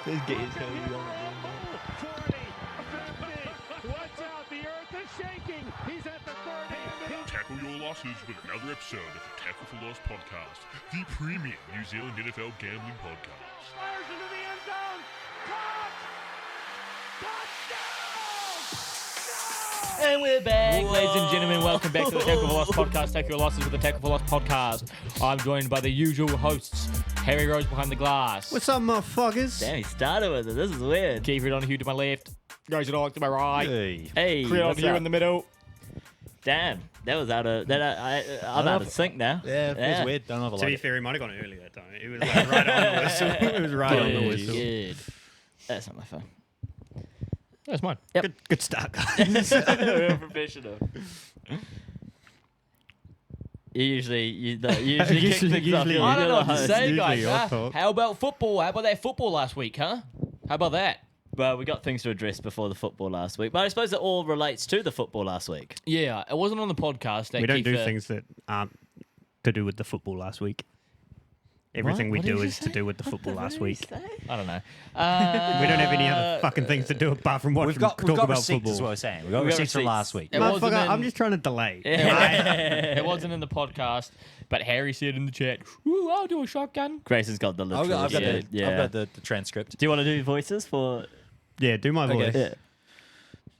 Just get his head on. 40, 50. Watch out, the earth is shaking. He's at the 30. Tackle your losses with another episode of the Tackle for Loss podcast, the premium New Zealand NFL gambling podcast. Fires into the end zone. Caught. Touchdown! No! And we're back, ladies and gentlemen. Welcome back to the Tackle for Loss podcast. Take your losses with the Tackle for Loss podcast. I'm joined by the usual hosts, Harry Rose behind the glass. What's up, motherfuckers? Damn, he started with it. This is weird. Keith O'Donoghue to my left. Guys to my right. Hey. Hey, Chris what's O'Donoghue up? in the middle. Damn, that was out of that. I'm out of sync now. Yeah, it feels weird. Don't have a To be lot. fair, he might have gone early that time. He was like right on the whistle. It was right on the Good, whistle. good. That's not my phone. That's mine. Good start, guys. Real professional. You usually kick things off. usually- I don't know what to host. say, Usually guys. your huh? talk. How about football? How about that football last week, huh? How about that? Well, we got things to address before the football last week, but I suppose it all relates to the football last week. Yeah, it wasn't on the podcast. That We don't do Keith, things that aren't to do with the football last week. Everything we What did do you is to say? do with the football last week. I don't know. We don't have any other fucking things to do apart from watch We've got talk about receipts, football. is what we're saying. We've got We've got receipts from receipts. last week. It wasn't Motherfucker, in- I'm just trying to delay. It wasn't in the podcast, but Harry said in the chat, "Ooh, I'll do a shotgun." Grayson's got the I've literal got, shit. I've got the transcript. Do you want to do voices for? Yeah, do my voice. Yeah.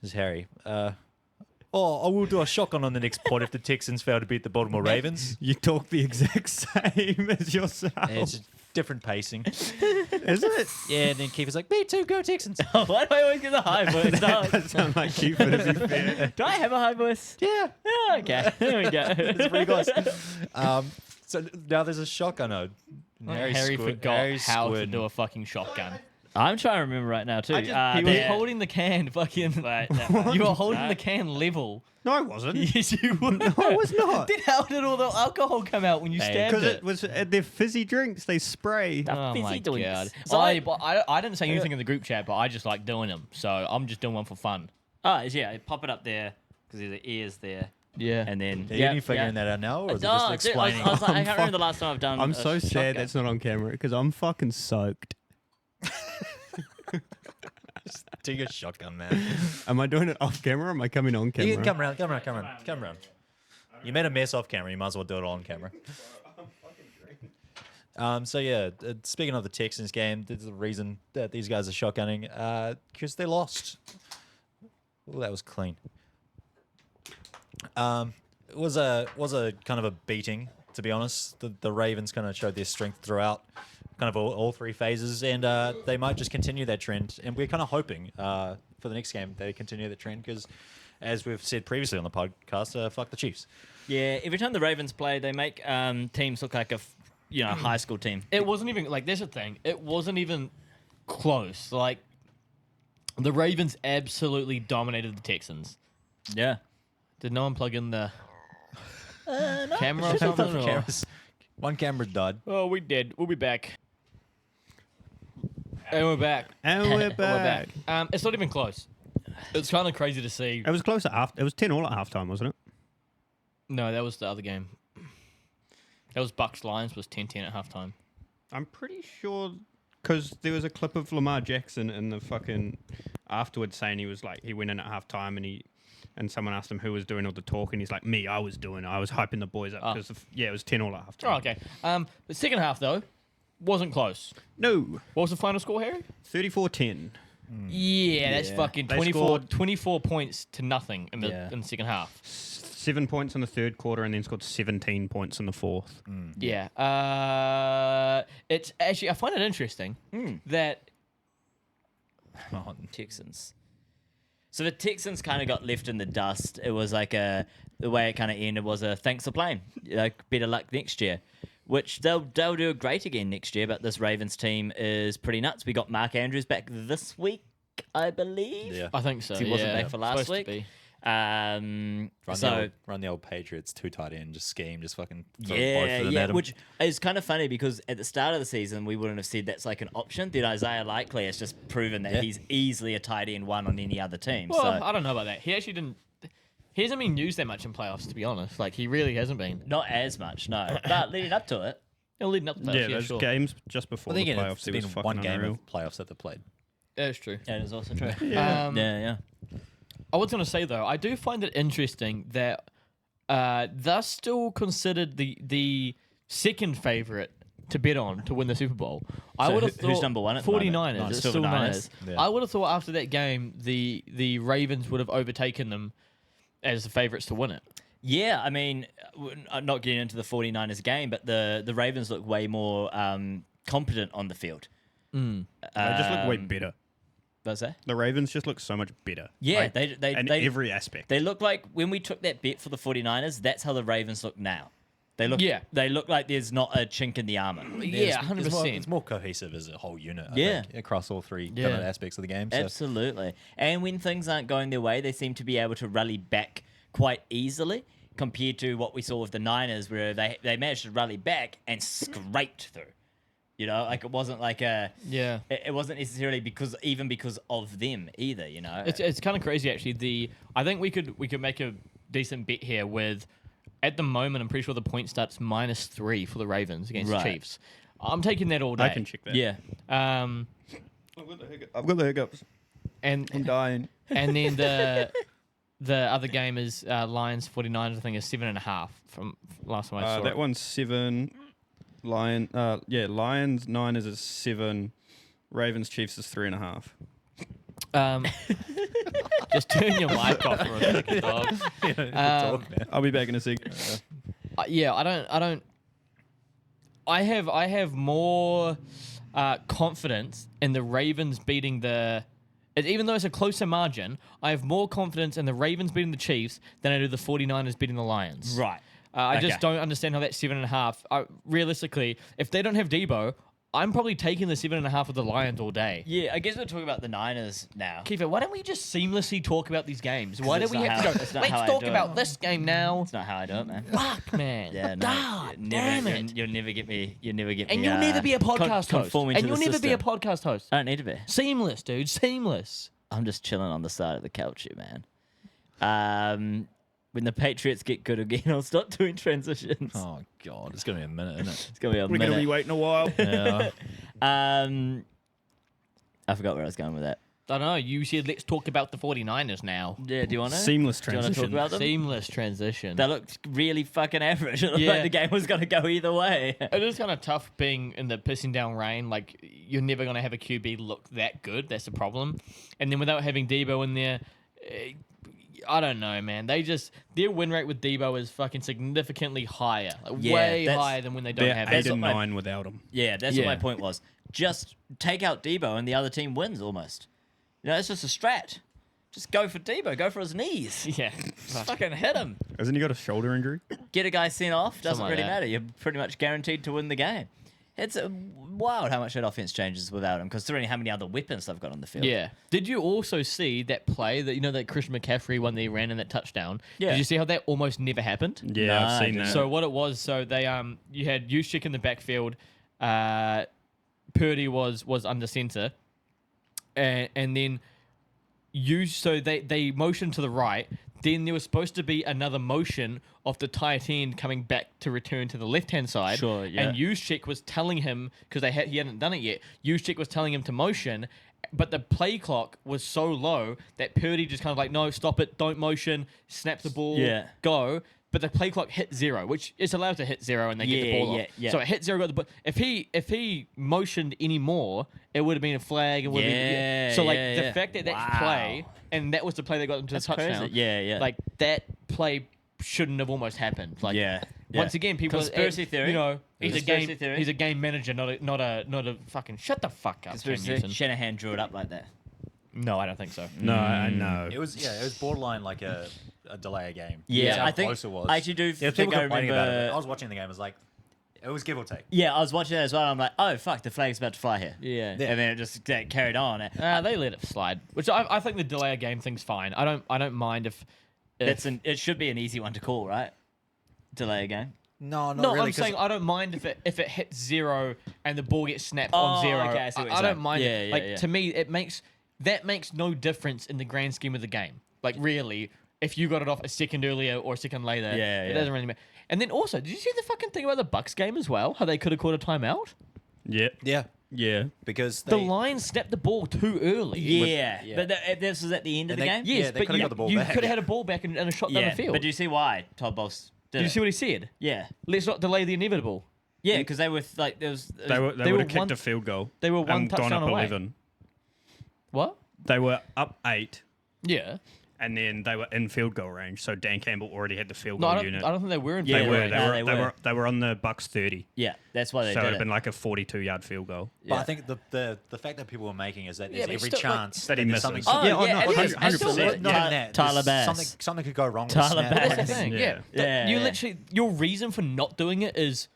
This is Harry. I will do a shotgun on the next pod if the Texans fail to beat the Baltimore Ravens. You talk the exact same as yourself. It's just different pacing. Is it? Yeah, and then Keith is like, me too, go Texans. Oh, why do I always get the high voice? That No. does sound like Cupid, to be fair. Do I have a high voice? Yeah, Oh, okay. There we go. it's pretty close. So now there's a shotgun ode. Harry forgot Harry's how to squid. do a fucking shotgun. I'm trying to remember right now too. He was Yeah. holding the can fucking. You were holding the can level. No, I wasn't. Yes, you were. No, I was not. Then how did all the alcohol come out when you stabbed Because it? it was they're fizzy drinks. They spray. Oh fizzy my drinks. god! So I didn't say anything in the group chat, but I just like doing them. So I'm just doing one for fun. Oh, yeah. Pop it up there because the ears there, Yeah. and then. Are you figuring that out now, or is it No, just dude, explaining? I can't remember the last time I've done. I'm a so sad shotgun. that's not on camera because I'm fucking soaked. Take a shotgun, man. Am I doing it off camera or am I coming on camera? You can come around. You made a mess off camera. You might as well do it on camera. So yeah, speaking of the Texans game, there's the reason that these guys are shotgunning because they lost. Oh, that was clean. It was a kind of a beating, to be honest. The Ravens kind of showed their strength throughout, kind of all three phases, and they might just continue that trend. And we're kind of hoping for the next game they continue that trend because, as we've said previously on the podcast, fuck the Chiefs. Yeah, every time the Ravens play, they make teams look like a high school team. It wasn't even like there's a thing. It wasn't even close. Like the Ravens absolutely dominated the Texans. Yeah. Did no one plug in the camera or something? or- One camera died. Oh, we did. We'll be back. And we're back. And we're We're back. back. It's not even close. It's kind of crazy to see. It was close at half. It was 10 all at halftime, wasn't it? No, that was the other game. That was Bucks Lions was 10-10 at halftime. I'm pretty sure because there was a clip of Lamar Jackson in the fucking afterwards saying he went in at halftime and someone asked him who was doing all the talking. He's like, I was hyping the boys up because it was 10 all at halftime. Oh, okay. The second half though wasn't close. No, What was the final score, Harry? 34-10. Yeah, that's fucking They 24 points to nothing in the Yeah. in the second half. 7 points in the third quarter and then scored 17 points in the fourth. Yeah. It's actually I find it interesting that Texans. So the Texans kind of got left in the dust. It was like the way it kind of ended was a thanks for playing. Like better luck next year, which they'll do great again next year. But this Ravens team is pretty nuts. We got Mark Andrews back this week, I believe. Yeah. I think so. He wasn't yeah. back for last Supposed to week. be. Run the old Patriots too tight end, just scheme, just fucking throw both Yeah, of them yeah, at him. which is kind of funny because at the start of the season we wouldn't have said that's like an option. Then Isaiah Likely has just proven that Yeah. he's easily a tight end one on any other team. Well, so I don't know about that. He actually didn't. He hasn't been used that much in playoffs, to be honest. Like he really hasn't been. not as much, no. But leading up to it, leading up to that. Yeah, Yeah, those sure. games just before I the think playoffs, it's it was been fucking one game unreal. of playoffs that they played. That's true. That is also true. Yeah. Yeah. I was going to say though, I do find it interesting that they're still considered the second favorite to bet on to win the Super Bowl. I So would have who's thought number one at the moment? 49ers. No, It's still still the Niners. Niners. Yeah. I would have thought after that game, the Ravens would have overtaken them as the favorites to win it. Yeah, I mean, not getting into the 49ers game, but the Ravens look way more competent on the field. They just look way better. What's that? The Ravens just look so much better. Yeah, Like, they in every aspect. They look like when we took that bet for the 49ers, that's how the Ravens look now. They look they look like there's not a chink in the armor. Yeah, It's 100%. It's more cohesive as a whole unit. I Yeah. think, across all three kind Yeah. of aspects of the game. So. Absolutely. And when things aren't going their way, they seem to be able to rally back quite easily compared to what we saw with the Niners, where they managed to rally back and scraped through. You know, like it wasn't like a Yeah. It wasn't necessarily because of them either. You know, It's kind of crazy actually. I think we could make a decent bet here with. At the moment, I'm pretty sure the point starts -3 for the Ravens against the Right. Chiefs. I'm taking that all day. I can check that. yeah. Um, I've got the hiccups. and I'm dying. and then the other game is Lions 49ers. I think is 7.5 from last time I saw That it. one's 7. Lions, Niners is 7. Ravens, Chiefs is 3.5. Just turn your mic off for a second, dog. I'll be back in a sec. Yeah, I have more confidence in the Ravens beating even though it's a closer margin, I have more confidence in the Ravens beating the Chiefs than I do the 49ers beating the Lions. Right. I just Okay. don't understand how that's 7.5. Realistically, if they don't have Debo, I'm probably taking the 7.5 of the Lions all day. Yeah, I guess we're talking about the Niners now. Kiefer, why don't we just seamlessly talk about these games? Why do it's we not have how- to go, it's not let's how I talk do it." about this game now? That's not how I do it, man. Fuck, man. Yeah, no, God you damn never, it. You'll never get me. You'll never get And me. you'll never be a podcast host. conforming And to you'll the never be a system. podcast host. I don't need to be. Seamless, dude. Seamless. I'm just chilling on the side of the couch here, man. When the Patriots get good again, I'll start doing transitions. Oh god, it's gonna be a minute, isn't it? It's gonna be a We're going to be minute. waiting a while. Yeah. I forgot where I was going with that. I don't know. You said let's talk about the 49ers now. Yeah, do you want to? Seamless Do you want to talk transition. about them? Seamless transition. They looked really fucking average. It looked Yeah. like the game was going to go either way. It is kind of tough being in the pissing down rain. Like, you're never going to have a QB look that good. That's the problem. And then without having Debo in there, I don't know, man. Their win rate with Debo is fucking significantly higher. Like, Yeah, way that's- higher than when they don't They're have 8 it. and what my- 9 without him. Yeah, that's Yeah. what my point was. Just take out Debo and the other team wins almost. You know, it's just a strat. Just go for Debo. Go for his knees. Yeah. Just fucking hit him. Hasn't he got a shoulder injury? Get a guy sent off. Doesn't Something like really that. matter. You're pretty much guaranteed to win the game. It's wild how much that offense changes without him, considering how many other weapons they've got on the field. Yeah. Did you also see that play that Christian McCaffrey when they ran in that touchdown? Yeah. Did you see how that almost never happened? Yeah, Nah, I've seen dude. that. So what it was, they you had Juszczyk in the backfield, Purdy was under center, and then they motioned to the right. Then there was supposed to be another motion of the tight end coming back to return to the left hand side. Sure, yeah. And Juszczyk was telling him because he hadn't done it yet. Juszczyk was telling him to motion, but the play clock was so low that Purdy just kind of like, no, stop it, don't motion, snap the ball, Yeah. go. But the play clock hit 0, which is allowed to hit 0 and they get the Yeah, ball yeah, off. yeah. So it hit 0, got the ball. If he motioned any more, it would have been a flag. It would have Yeah, been, so like yeah, the yeah. fact that that's Wow. play and that was the play that got them to That's the touchdown. crazy. Yeah, yeah. Like that play shouldn't have almost happened. Like Yeah, once yeah. again, people Conspiracy theory. You know, he's Conspiracy a theory. he's a game manager, not a fucking shut the fuck up. Cam Conspiracy Newton. Shanahan drew it up like that. No, I don't think so. No, I know. It was borderline like a delay a game. Yeah, That's how I think close it was. I actually do Yeah, think people I complaining about it. remember. But I was watching the game. It was like it was give or take. Yeah, I was watching it as well. And I'm like, oh fuck, the flag's about to fly here. Yeah. And then it just carried on. They let it slide, which I think the delay a game thing's fine. I don't mind if It should be an easy one to call, right? Delay a game. No, not no, really. I'm saying I don't mind if it hits 0 and the ball gets snapped on Oh, 0. okay, I see what you're I don't saying. mind Yeah, it. yeah, Like yeah. to me, that makes no difference in the grand scheme of the game. Like really, if you got it off a second earlier or a second later, Yeah, it yeah. doesn't really matter. And then also, did you see the fucking thing about the Bucks game as well? How they could have called a timeout? Yeah. Yeah, Yeah. because The they, Lions snapped the ball too early. Yeah, Yeah. but this was at the end of And the they- game. Yes, Yeah, they but could have you, got the ball you back. could have had a ball back and a shot down the field. But do you see why Todd Bowles did Did you it? see what he said? Yeah, Let's not delay the inevitable. yeah, because they were like there was They would were have kicked one- a field goal. they were one and gone touchdown up away. 11. What? They were up 8, Yeah. and then they were in field goal range. So Dan Campbell already had the field No, goal I don't, unit. I don't think they were in Yeah, They field were. range. They, No, were, they they were. were. They were on the Bucks 30. yeah, that's why they So it would did have it. been like a 42-yard field goal. But Yeah. I think the fact that people were making is that Yeah, there's but every still, like- chance That he there's misses. something. Oh, Yeah, yeah, no, it is. 100%. Not Yeah. even that. Tyler There's Bass. something could go wrong. Tyler with the snap Bass. or That's the anything. thing. Yeah. Yeah. Yeah, You yeah. literally, your reason for not doing it is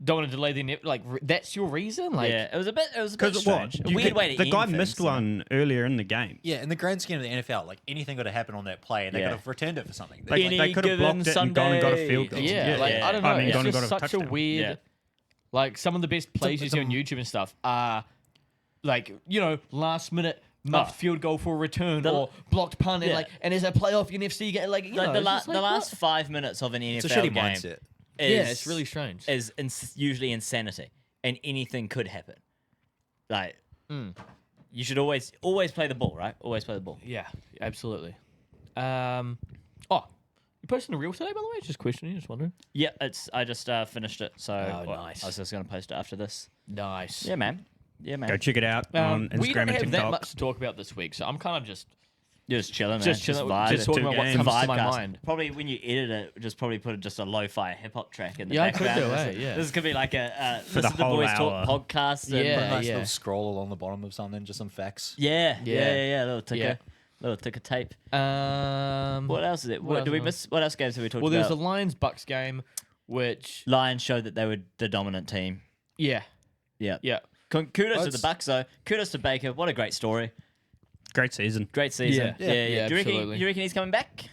don't want to delay the like that's your reason. Like, yeah, it was a bit Because strange. A weird way to the end guy things, missed so- one earlier in the game. Yeah, in the grand scheme of the NFL, like anything could have happened on that play, and they Yeah. could have returned it for something. They, Any they could have given blocked it and gone and got a Sunday. field goal. yeah, like Yeah. I don't know. I mean, it's gone and just got a such a touchdown. weird. Yeah. Like some of the best plays you see on YouTube and stuff are, like last minute muffed field goal for a return The- or blocked punt, and Yeah. and as a playoff NFC game, like Like the, it's just the like, last what? 5 minutes of an NFL It's a shitty game mindset. is, Yeah, it's really strange. is usually insanity, and anything could happen. Like, you should always play the ball, right? Always play the ball. Yeah, absolutely. Oh, you posting a reel today, by the way? Just questioning, just wondering. Yeah, I just finished it, so nice. I was just gonna post it after this. Nice. Yeah, man. Yeah, man. Go check it out on we don't Instagram and have that TikTok. much to talk about this week, so I'm kind of just You're just chilling, man. just chilling, vibe. just talking two about what games. comes to my Vibecast. mind. Probably when you edit it, just probably put just a lo-fi hip hop track in the Yeah, I could background. do, eh, yeah. This could be like a For the Listen to whole Boys hour. Talk podcast. And, Yeah, Put a nice yeah. little scroll along the bottom of something, just some facts. yeah, Yeah. little ticker, little ticker tape. What else is it? what What, else do we am I- miss? What else games have we talked Well, there's about? the Lions Bucks game, which Lions showed that they were the dominant team. yeah, Yeah. yeah. Kudos to the That's- Bucks though. Kudos to Baker. What a great story. Great season. Great season. Yeah. Yeah, Do you absolutely. reckon he's coming back?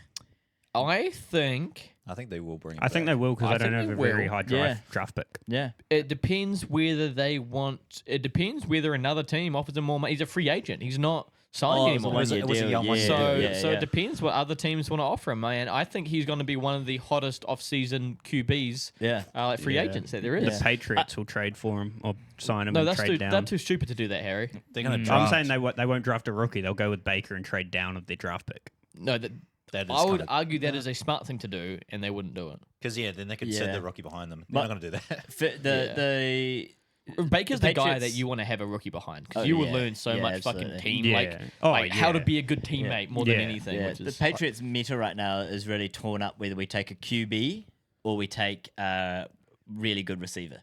I think I think they will bring. I think they will because I they don't think have they a very will. high draft pick. Yeah. it depends whether they want. It depends whether another team offers him more money. He's a free agent. He's not signed Oh, anymore. was a young one. So, yeah, so yeah. it depends what other teams want to offer him, man. I think he's going to be one of the hottest off-season QBs, Yeah. like free Yeah. agents that there The is. Patriots will trade for him or sign him No, and that's trade too, down. that's too stupid to do that, Harry. they're going to I'm draft. saying they won't draft a rookie. They'll go with Baker and trade down of their draft pick. No, that is I would kinda- argue that is a smart thing to do, and they wouldn't do it. Because then they could Yeah. Uh, send the rookie behind them. But- They're not going to do that. The Baker's The the, guy Patriots- that you want to have a rookie behind because Oh, you will yeah. learn so Yeah, much absolutely. fucking team, Yeah. like, Oh, like how to yeah. be a good teammate more than Yeah. anything. Yeah, Which the is Patriots meta right now is really torn up whether we take a QB or we take a really good receiver.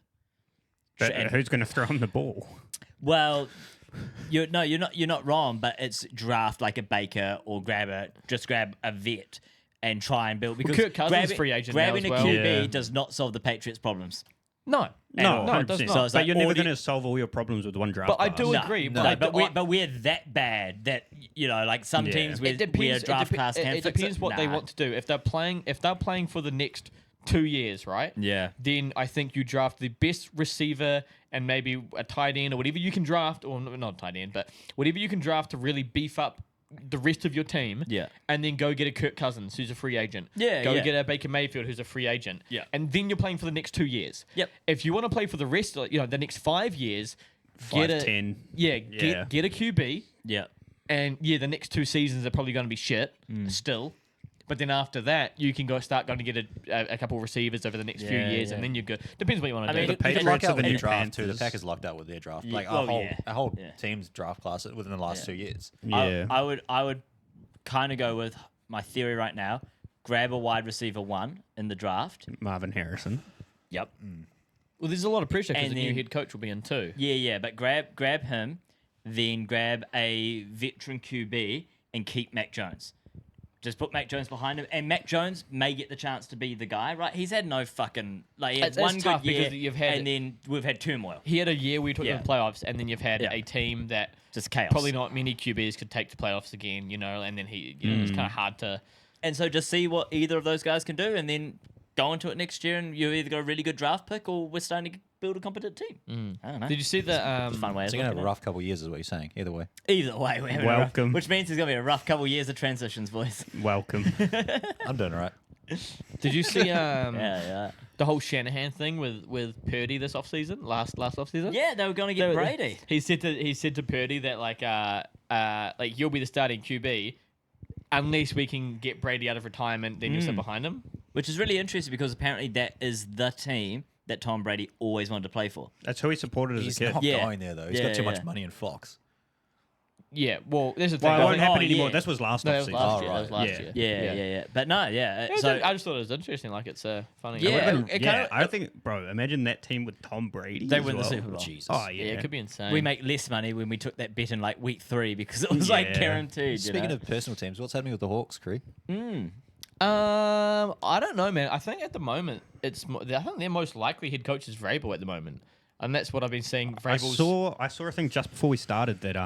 But And- who's going to throw him the ball? Well, you're not wrong, but it's draft like a Baker or grab a vet and try and build because Kirk Cousins is free agent now grabbing as a well. QB Yeah. does not solve the Patriots' problems. no, No, no, it does 100%. not. So it's But like you're never all the- going to solve all your problems with one draft. But I class. do No, agree. no. But, but we're that bad that like some Yeah. teams it where depends. draft class can it fix depends what they Nah. want to do. If they're playing for the next 2 years, right? Yeah. Then I think you draft the best receiver and maybe a tight end or whatever you can draft, or not a tight end, but whatever you can draft to really beef up the rest of your team. Yeah. And then go get a Kirk Cousins who's a free agent. Yeah, Go yeah. get a Baker Mayfield who's a free agent. Yeah. And then you're playing for the next 2 years. Yep. If you want to play for the rest, the next 5 years, get a 5-10. yeah, Yeah. get a QB. Yeah. And yeah, the next 2 seasons are probably going to be shit Mm. still. But then after that, you can start going to get a couple of receivers over the next few Yeah, years, yeah. and then you're good. Depends what you want to I do. mean, The you can Patriots Luck are out the with new their draft too. The Panthers. Packers lucked out with their draft. Yeah, Like well, a whole yeah. team's draft class within the last Yeah. 2 years. Yeah. I would kind of go with my theory right now. Grab a wide receiver 1 in the draft. Marvin Harrison. Yep. Well, there's a lot of pressure because And the new then- head coach will be in too. Yeah, but grab him, then grab a veteran QB and keep Mac Jones. Just put Mac Jones behind him, and Mac Jones may get the chance to be the guy, right? He's had no fucking he had It's one tough good year, because you've had- and then we've had turmoil, He had a year where he took Yeah. to the playoffs, and then you've had Yeah. a team that just chaos. probably not many QBs could take to playoffs again, and then it's kind of hard to. And so just see what either of those guys can do, and then go into it next year, and you've either got a really good draft pick, or we're starting to build a competent team. I don't know. Did you see the? Fun way. So of you're gonna have looking a at rough couple of years, is what you're saying. Either way, it. Either way, we're Welcome. which means it's gonna be a rough couple of years of transitions, boys. Welcome. I'm doing all right. Did you see Yeah. the whole Shanahan thing with Purdy this offseason? Last offseason? Yeah, they were going to get Brady. He said to Purdy that like you'll be the starting QB unless we can get Brady out of retirement, then you'll sit behind him. Which is really interesting because apparently that is the team that Tom Brady always wanted to play for. That's who he supported as He's a kid. not Yeah. going there though. He's Yeah, got too yeah. much money in Fox. Yeah, well, there's a thing. Well, it I won't think- happen oh, anymore. yeah. This was last No, that was offseason. last Oh, year. That was right. last Yeah. year. Yeah. But no, yeah. Yeah, So I just thought it was interesting. Like it's funny. Yeah, It kinda- I think, bro, imagine that team with Tom Brady. They as win the well. Super Bowl. Jesus. Oh, yeah. yeah, it could be insane. we make less money when we took that bet in like week 3 because it was like Yeah. guaranteed. Speaking you know? of personal teams, what's happening with the Hawks, Cree? I don't know, man. I think at the moment I think their most likely head coach is Vrabel at the moment, and that's what I've been seeing. I Vrabel's. saw a thing just before we started that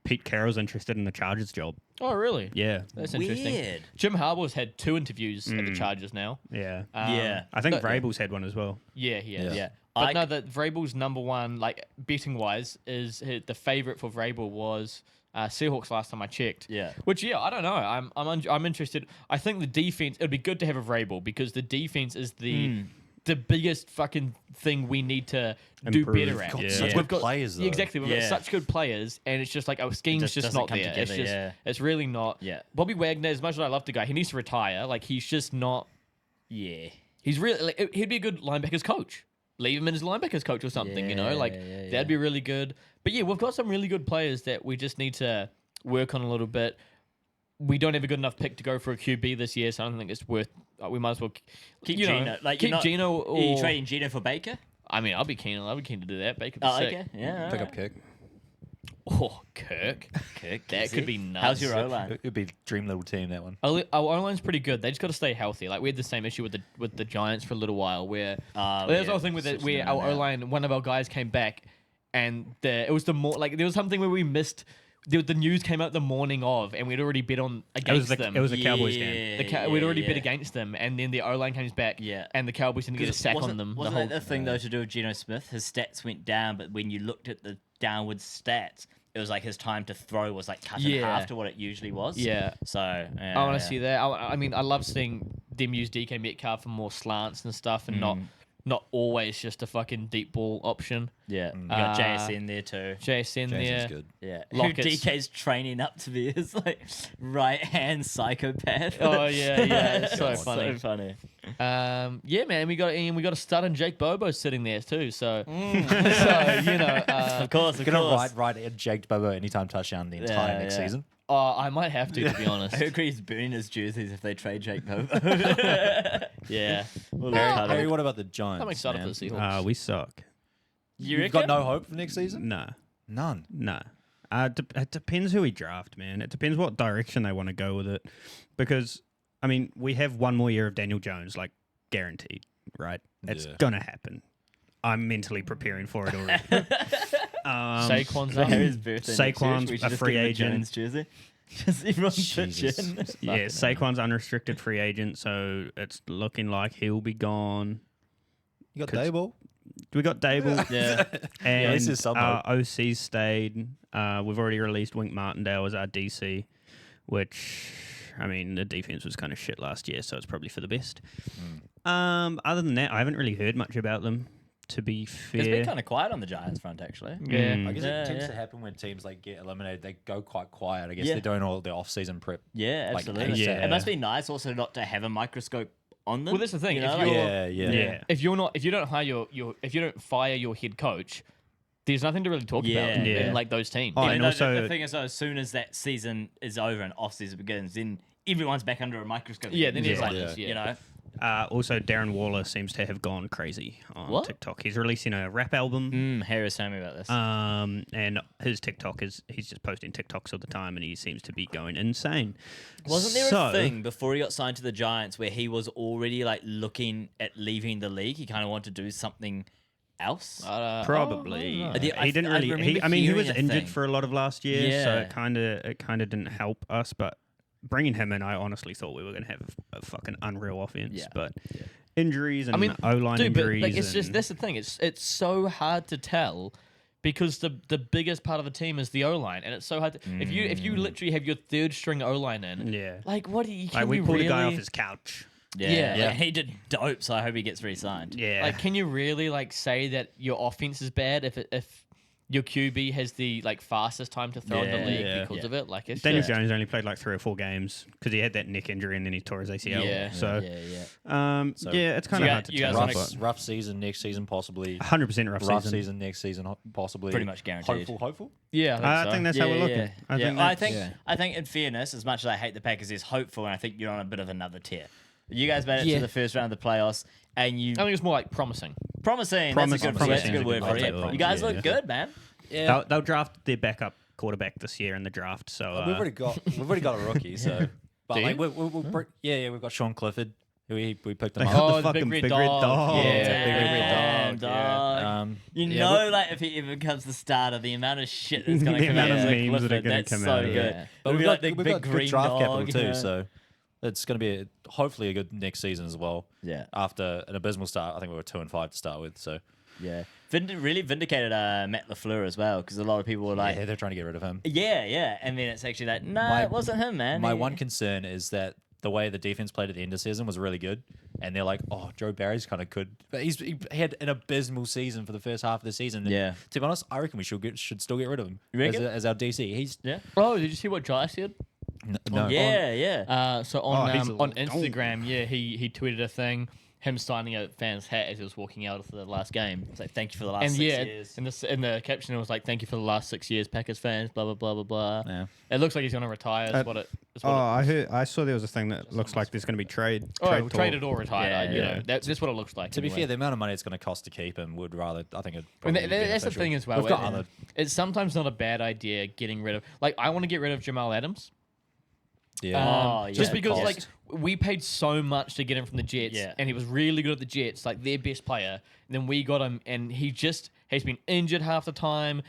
Pete Carroll's interested in the Chargers job. Oh, really? Yeah. That's interesting. Weird. Jim Harbaugh's had 2 interviews at the Chargers now. Yeah. Yeah. I think but- Vrabel's had one as well. Yeah, he has. Yeah. But no, that Vrabel's number one, like betting wise, is the favorite for Vrabel was Seahawks last time I checked. Yeah. Which I don't know. I'm interested. I think the defense. It'd be good to have a Vrabel because the defense is the biggest fucking thing we need to do Improve. better at. Got Yeah. such good players, though. Yeah, exactly. We've Yeah. got such good players, and it's just like our scheme's just just doesn't not come there. together, It's just yeah. it's really not. Yeah. Bobby Wagner, as much as I love the guy, he needs to retire. Like he's just not. Yeah. He's really like, he'd be a good linebackers coach. Leave him in as linebackers coach or something, Yeah. that'd be really good. But yeah, we've got some really good players that we just need to work on a little bit. We don't have a good enough pick to go for a QB this year, so I don't think it's worth. We might as well Keep you know, Geno. Like, keep you're not, Geno. Are you Or, trading Geno for Baker? I mean, I'll be keen to do that. Baker be Oh, sick. okay. Yeah. Pick up Kirk. Oh, Kirk. Kirk, That easy. could be nuts. How's your O-line? It'd be dream little team, that one. Our O-line's pretty good. They just got to stay healthy. Like we had the same issue with the Giants for a little while, where there's the whole thing with it, switching where in our and out. O-line, one of our guys came back, and it was there was something where we missed. The news came out the morning of, and we'd already bet on against them. It was a Cowboys game. We'd already bet against them, and then the O-line comes back, Yeah. and the Cowboys didn't get a sack on them. Wasn't that the thing though to do with Geno Smith? His stats went down, but when you looked at the downward stats, it was like his time to throw was like cut in Yeah. half to what it usually was. Yeah. So I want to see that. I mean, I love seeing them use DK Metcalf for more slants and stuff, and not always just a fucking deep ball option. Yeah. You got JSN there too. JSN Jason's there. good. Yeah. Lockett's- Who DK's training up to be his like right hand psychopath. Oh yeah, it's so God. funny. So funny. Yeah, man, we got a stud and Jake Bobo sitting there too. So, so Of course, of Gonna course. write Ed Jake Bobo anytime touchdown the entire Yeah, next yeah. season. I might have to be honest. I agree he's burning his jerseys if they trade Jake Bobo. Yeah, Harry, what about the Giants? I'm excited man? for the Seahawks. We suck. You You've got no hope for next season? Nah. None. No. It depends who we draft, man. It depends what direction they want to go with it. Because, I mean, we have one more year of Daniel Jones, like, guaranteed, right? It's Yeah. going to happen. I'm mentally preparing for it already. Saquon's For up. Harry's birthday next year, Saquon's we should a just free give him agent. Jones jersey. Just everyone pitch Jesus. in. Yeah, Saquon's unrestricted free agent, so it's looking like he'll be gone. You got Could- Dayball? We got Dable. Yeah. And this is some our OC stayed. We've already released Wink Martindale as our DC, which, I mean, the defense was kind of shit last year, so it's probably for the best. Other than that, I haven't really heard much about them, to be fair. It's been kind of quiet on the Giants front, actually. Yeah. I guess Yeah, it tends yeah. to happen when teams like get eliminated. They go quite quiet. I guess Yeah. they're doing all their off-season prep. Yeah, Like, absolutely. yeah. It must be nice also not to have a microscope on them. Well, that's the thing, You if know, you're- like- Yeah. If you don't hire if you don't fire your head coach, there's nothing to really talk about Yeah. Yeah. in like those teams. Oh, Even and though also- the thing is, though, as soon as that season is over and off season begins, then everyone's back under a microscope. Yeah, then it's like Yeah. this, You know, Also, Darren Waller seems to have gone crazy on What? TikTok. He's releasing a rap album. Harry was telling me about this. And his TikTok he's just posting TikToks all the time, and he seems to be going insane. Wasn't there So- a thing before he got signed to the Giants where he was already like looking at leaving the league? He kind of wanted to do something else. Probably. Oh, He didn't really. He was injured for a lot of last year, so Yeah. it kind of didn't help us. But bringing him in, I honestly thought we were going to have a fucking unreal offense. Yeah. But injuries and I mean, O-line dude, but injuries. like, it's just and- that's the thing. It's so hard to tell because the biggest part of the team is the O line, and it's so hard. To, if you literally have your third string O line in, Yeah. like what do you? Like Can we you pulled really, a guy off his couch. Yeah. Yeah. He did dope, so I hope he gets re-signed. Yeah. Like, can you really like say that your offense is bad if your QB has the like fastest time to throw in the league Yeah. because of it? Like, it's Daniel just, Jones only played like 3 or 4 games because he had that neck injury and then he tore his ACL. Yeah. So, Yeah. yeah, it's kind of you hard guys- to you guys tell. wanna- but rough season next season, possibly. 100% rough season. Next season, possibly. Pretty much guaranteed. Hopeful. yeah, I think that's how we're looking. Yeah. I think I that's- think I think in fairness, as much as I hate the Packers, is hopeful, and I think you're on a bit of another tier. You guys made it Yeah. to the first round of the playoffs, and you I think it's more like promising. promising. Promising. That's a good Promising. word for it. Promising. You guys Yeah. look good, man. Yeah, They'll draft their backup quarterback this year in the draft. So We've already got a rookie, so. But Do like, you? we've got Sean Clifford. We picked him They up. got Oh, the the big fucking red big red dog. dog. Yeah, big red Damn, dog, yeah. dog. You yeah, know, like if he ever becomes the starter, the amount of shit that's going to The come out amount of of Zach memes that are Clifford, gonna that's come so out of good. it. But It'll we've be got, like the we've big got good green draft dog, capital too, yeah. so it's going to be hopefully a good next season as well. Yeah. After an abysmal start, I think we were 2-5 to start with. So Yeah. Really vindicated Matt LaFleur as well, because a lot of people were like, yeah, they're trying to get rid of him. yeah. And then it's actually like, no, it wasn't him, man. My He- one concern is that the way the defense played at the end of the season was really good, and they're like, "Oh, Joe Barry's kind of good," but he had an abysmal season for the first half of the season. And Yeah. to be honest, I reckon we should still get rid of him You reckon? as our DC. He's Yeah. Oh, did you see what Jai said? no, Yeah. So on he's a on little Instagram, yeah, he tweeted a thing, him signing a fan's hat as he was walking out of the last game. It's like, thank you for the last And 6 yeah, years. in the caption it was like, "Thank you for the last 6 years, Packers fans." Blah blah blah blah blah. Yeah. It looks like he's gonna retire. Is what it. Is what I saw there was a thing that looks like there's going to be trade. well, talk. traded or retired. Yeah, you yeah. know, that's what it looks like. To be anyway. fair, the amount of money it's going to cost to keep him would rather. I think it. And that's the thing as well. We've got other. It's sometimes not a bad idea getting rid of. Like, I want to get rid of Jamal Adams. Yeah. Oh, yeah. Just because, Cost. like, we paid so much to get him from the Jets, Yeah. and he was really good at the Jets, like their best player. And then we got him, and he's been injured half the time.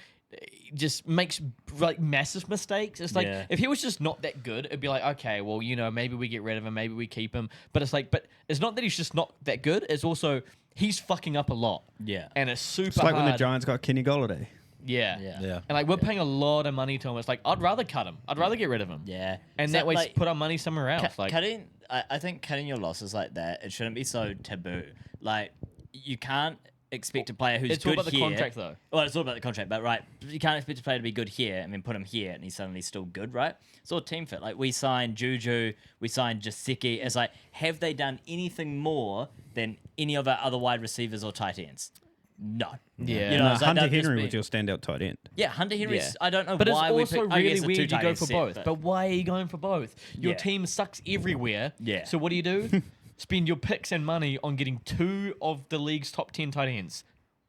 He just makes like massive mistakes. It's like Yeah. if he was just not that good, it'd be like, okay, well, you know, maybe we get rid of him, maybe we keep him. But it's like, but it's not that he's just not that good. It's also he's fucking up a lot. Yeah. And it's super It's like when the hard. Giants got Kenny Golladay. Yeah. Yeah. And like we're paying a lot of money to him. It's like I'd rather cut him. I'd rather get rid of him. Yeah. And So, that way like, put our money somewhere else. like cutting, I think cutting your losses like that, it shouldn't be so taboo. Like, you can't expect a player who's it's all good about the here. contract though. Well, it's all about the contract, but right, you can't expect a player to be good here and then put him here and he's suddenly still good, right? It's all team fit. Like, we signed Juju, we signed Jasicki. It's like, have they done anything more than any of our other wide receivers or tight ends? No. Yeah. You know, it's like Hunter they'll just Henry be- was your standout tight end. Yeah, Hunter Henry's. Yeah. I don't know But why it's we also picked, I guess really a weird you two-tight go end for set, both. But why are you going for both? Your Yeah. team sucks everywhere. Yeah. So what do? Spend your picks and money on getting 2 of the league's top 10 tight ends.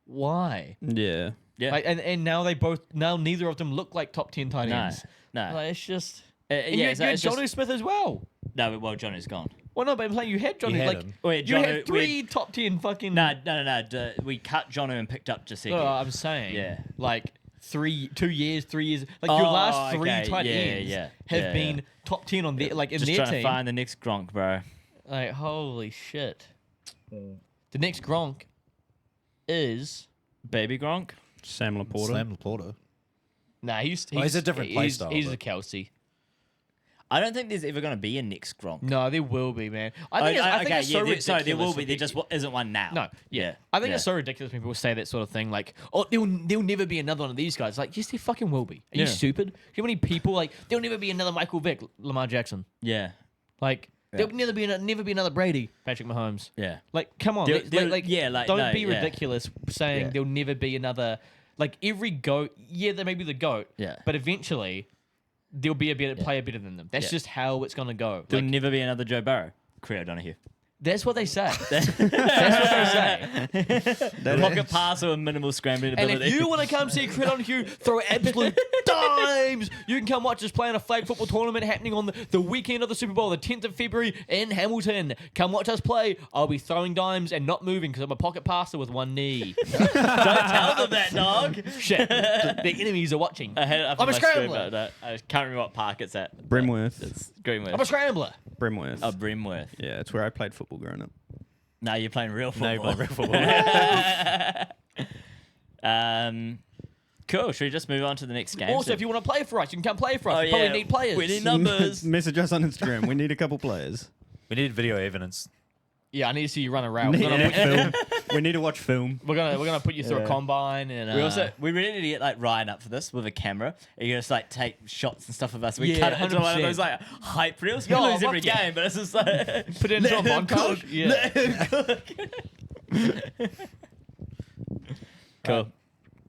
Why? Yeah. yeah. Like, and now neither of them look like top 10 tight No, ends. no. Like, it's just. Yeah, And you had it's just- Jonnu Smith as well. No, well, Johnny's gone. Well, no, but I'm saying you had Johnny. had Like him. Wait, you Jonnu- had 3 top 10 fucking. No. We cut Jono and picked up Jasicki. No, I'm saying. Yeah. Like 2 years, 3 years. Like your Oh, last 3 okay. tight Yeah, ends yeah. have Yeah, been yeah. top 10 on their like in Just their trying to team. find the next Gronk, bro. Like, holy shit. The next Gronk is. Baby Gronk. Sam Laporta. Slam Laporta. Nah, he's a different play style, He's but- a Kelsey. I don't think there's ever going to be a next Gronk. No, there will be, man. I think it's so ridiculous. sorry, there will for be. There people- just isn't one now. No, yeah. I think it's so ridiculous when people say that sort of thing. Like, oh, there'll never be another one of these guys. Like, yes, there fucking will be. Are you Yeah. stupid? How many people like there'll never be another Michael Vick, Lamar Jackson. Yeah, Like, there'll never be another Brady, Patrick Mahomes. yeah. Like, come on, don't no, be yeah. ridiculous saying Yeah. there'll never be another. Like every goat, yeah, they may be the goat, Yeah. but eventually there'll be a better player better than them. That's Yeah. just how it's gonna go. There'll Like, never be another Joe Burrow. Creo Donahue. that's what they say. That's what they say. Pocket passer with minimal scrambling And ability. if you want to come see Cred on Hugh throw absolute dimes, you can come watch us play in a flag football tournament happening on the weekend of the Super Bowl, the 10th of February in Hamilton. Come watch us play. I'll be throwing dimes and not moving because I'm a pocket passer with one knee. Don't tell them that, dog. Shit. The enemies are watching. I had it up I'm on a my screen, scrambler. but I can't remember what park it's at. Brimworth. It's Greenwood. I'm a scrambler. Brimworth. Oh, Brimworth. Yeah, it's where I played football growing up. No, you're playing real football. No, you play real football. Cool. Should we just move on to the next game? Also, if you want to play for us, you can come play for us. Oh, We probably yeah. need players. We need numbers. Message us on Instagram. We need a couple players. We need video evidence Yeah, I need to see you run a route. Film. We need to watch film. We're gonna put you through a combine and We really need to get like Ryan up for this with a camera. And you just like take shots and stuff of us. We Yeah, cut it into one of 100%. those like hype reels. We Yo, lose fuck every yeah. game, but it's just like put it into a let him montage. cook, Yeah. let him cook. Cool.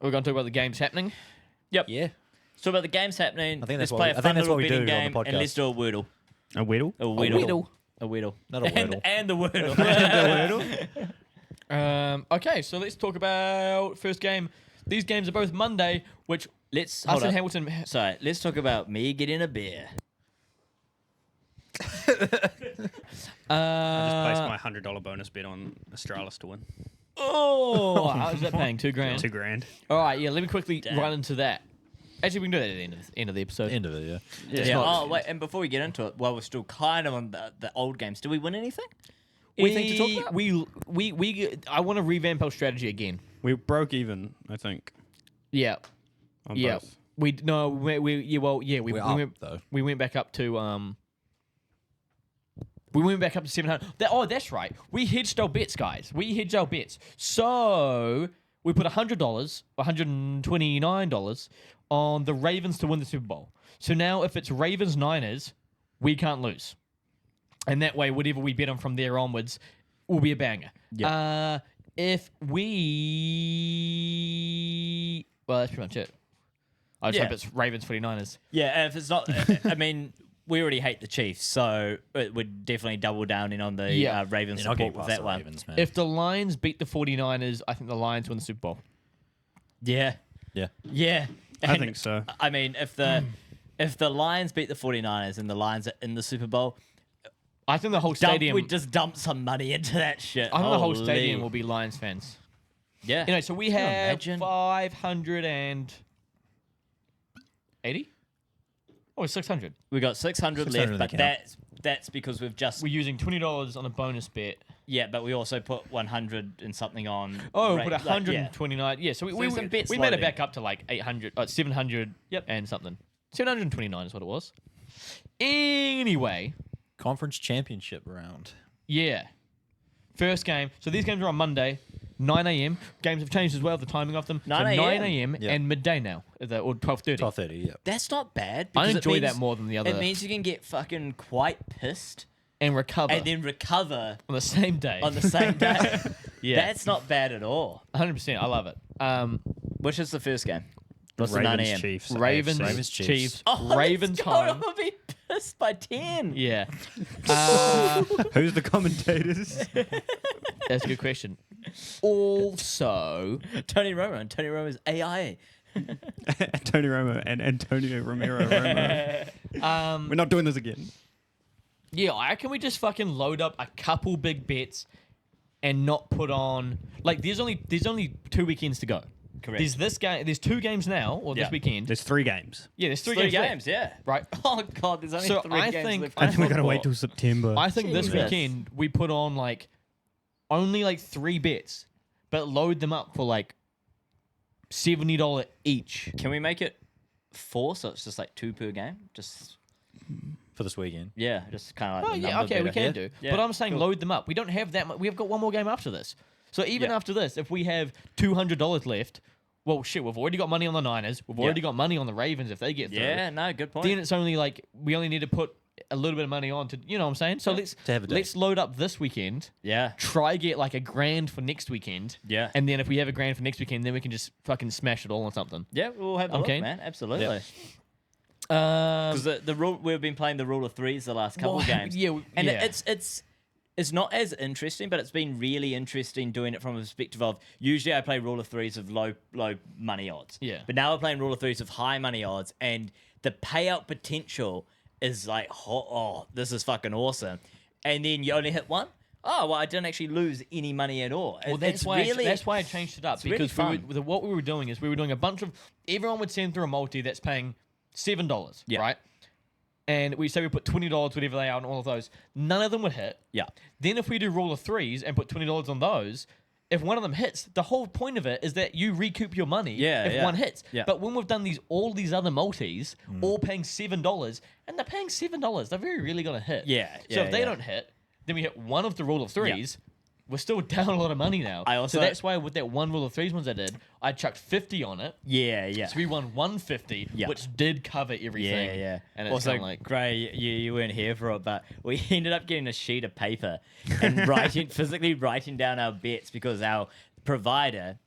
We're gonna talk about the games happening. Yep. Yeah. So about the games happening. I think let's that's what play we- a I fun think that's little what we betting do on the game, and podcast. let's do a wordle. A whittle? A wordle. Wordle. A wordle. Not a wordle. And the wordle. Okay, so let's talk about first game. These games are both Monday, which Let's us hold and up. Hamilton. Sorry, let's talk about me getting a beer. I just placed my $100 bonus bet on Australis to win. Oh, how's that paying? $2,000. $2,000. All right, yeah. Let me quickly Damn. run into that. Actually, we can do that at the end of the episode. End of it, yeah. Yeah. not- Oh wait, and before we get into it, while we're still kind of on the old games, do we win anything? We, Anything to talk about? we I want to revamp our strategy again. We broke even, I think, Yeah, on yeah. both. We no, we yeah, well, yeah, we We're up, went though. we went back up to we went back up to 700. Oh, that's right. We hedged our bets, guys. We hedged our bets. So we put $100, $129 on the Ravens to win the Super Bowl. So now if it's Ravens Niners, we can't lose. And that way, whatever we bet on from there onwards will be a banger. If we... Well, that's pretty much it. I just Yeah. hope it's Ravens 49ers. Yeah, and if it's not, I mean, we already hate the Chiefs, so it would definitely double down in on the Yeah. Ravens You're not support getting with past that the one. Ravens, man. If the Lions beat the 49ers, I think the Lions win the Super Bowl. Yeah, yeah. yeah. I And, think so. I mean, if the Lions beat the 49ers and the Lions are in the Super Bowl, I think the whole stadium... we just dump some money into that shit. I think the whole Holy. stadium will be Lions fans. Yeah. You know, so we Can you have imagine? 580? Oh, 600. We got 600 600 in left, the but account. that's because we've just We're using $20 on a bonus bet. yeah, but we also put 100 and something on. Oh, ra- we put like, 129. Yeah, so we there's some bets made it loading. back up to like 800, 700 and something. 729 is what it was. Anyway, Conference championship round. yeah. First game. So these games are on Monday, 9 a.m. Games have changed as well, the timing of them. 9 so 9 a.m. a.m. Yeah. and midday now, or 12:30. 12:30, yeah. That's not bad. I because it enjoy means- that more than the other. It means you can get fucking quite pissed And recover and then recover on the same day. on the same day. Yeah. That's not bad at all. 100%. I love it. Which is the first game? What's the 9 Ravens, a.m.? Chiefs. Ravens, AFC. Ravens, Chiefs, Chiefs. Oh, Ravens let's go. I'm home. gonna be pissed by 10. Yeah. Who's the commentators? That's a good question. Also, Tony Romo, and Tony Romo's AI. Tony Romo and Antonio Romero. Romo. We're not doing this again. yeah, I reckon we just fucking load up a couple big bets and not put on like there's only 2 weekends to go. Correct. There's this game. There's 2 games now, or Yeah. this weekend. There's 3 games. Yeah, there's 3 Three games. games, left, yeah. Right. Oh god, there's only So 3 I games think- left. I I think we gotta thought- wait till September. I think this Jesus. weekend we put on like only like 3 bets, but load them up for like $70 each. Can we make it 4 so it's just like 2 per game? Just For this weekend. yeah, just kind of like Oh the yeah, number okay, we better. can Yeah. do. Yeah, But I'm saying cool. load them up. We don't have that much. We've got one more game after this. So even Yeah. after this, if we have $200 left, well, shit, we've already got money on the Niners. We've Yeah. already got money on the Ravens if they get through. Yeah, no, good point. Then it's only like we only need to put a little bit of money on to, you know what I'm saying? So let's To have a day. let's load up this weekend. yeah, Try get like $1,000 for next weekend. yeah, And then if we have $1,000 for next weekend, then we can just fucking smash it all on something. yeah. We'll have a Okay. look, man. Absolutely. Um, Because the rule we've been playing the rule of threes the last couple well, of games. yeah, and yeah. it's not as interesting, but it's been really interesting doing it from a perspective of usually I play rule of threes of low money odds. Yeah. But now we're playing rule of threes of high money odds, and the payout potential is like, oh, this is fucking awesome. And then you only hit one. Oh well, I didn't actually lose any money at all. Well, It's really that's why I changed it up it's really because fun. what we were doing is we were doing a bunch of everyone would send through a multi that's paying $7, Yeah. right? And we say we put $20, whatever they are, on all of those. None of them would hit. Yeah. Then if we do rule of threes and put $20 on those, if one of them hits, the whole point of it is that you recoup your money Yeah, if yeah. one hits. Yeah. But when we've done all these other multis, all paying $7, and they're paying $7, they're very really going to hit. Yeah, So yeah, if they yeah. don't hit, then we hit one of the rule of threes. We're still down a lot of money now. So that's why with that one rule of threes ones I did, I chucked 50 on it. Yeah. So we won 150, which did cover everything. Yeah. And it's also, kinda like, Gray, you weren't here for it, but we ended up getting a sheet of paper and physically writing down our bets because our provider,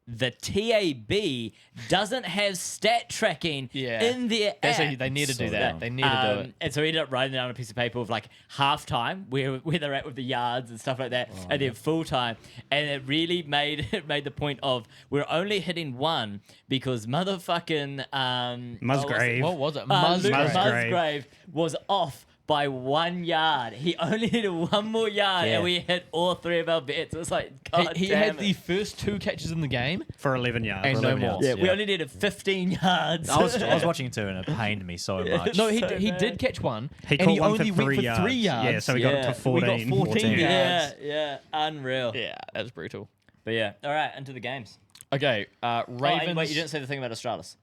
the TAB, doesn't have stat tracking in their app. they need to do that. They need to do it. And so we ended up writing down a piece of paper of like halftime, where they're at with the yards and stuff like that, and then full time. And it really made the point of we're only hitting one because motherfucking Musgrave. What was it? Luke Musgrave. Musgrave was off by 1 yard. He only needed one more yard, and we hit all three of our bets. It was like, God He damn had it. the first 2 catches in the game. For 11 yards. And For no 11 more. yards. Yeah, we only needed 15 yards. I was watching it too, and it pained me so much. No, he So he bad. did catch one, He and he caught one only for went 3 for 3 yards. Yeah, so we got it to 14. We got 14 yards. Yeah, unreal. Yeah, that was brutal. But yeah, all right, into the games. Okay, Ravens. Ravens. Wait, you didn't say the thing about Australis.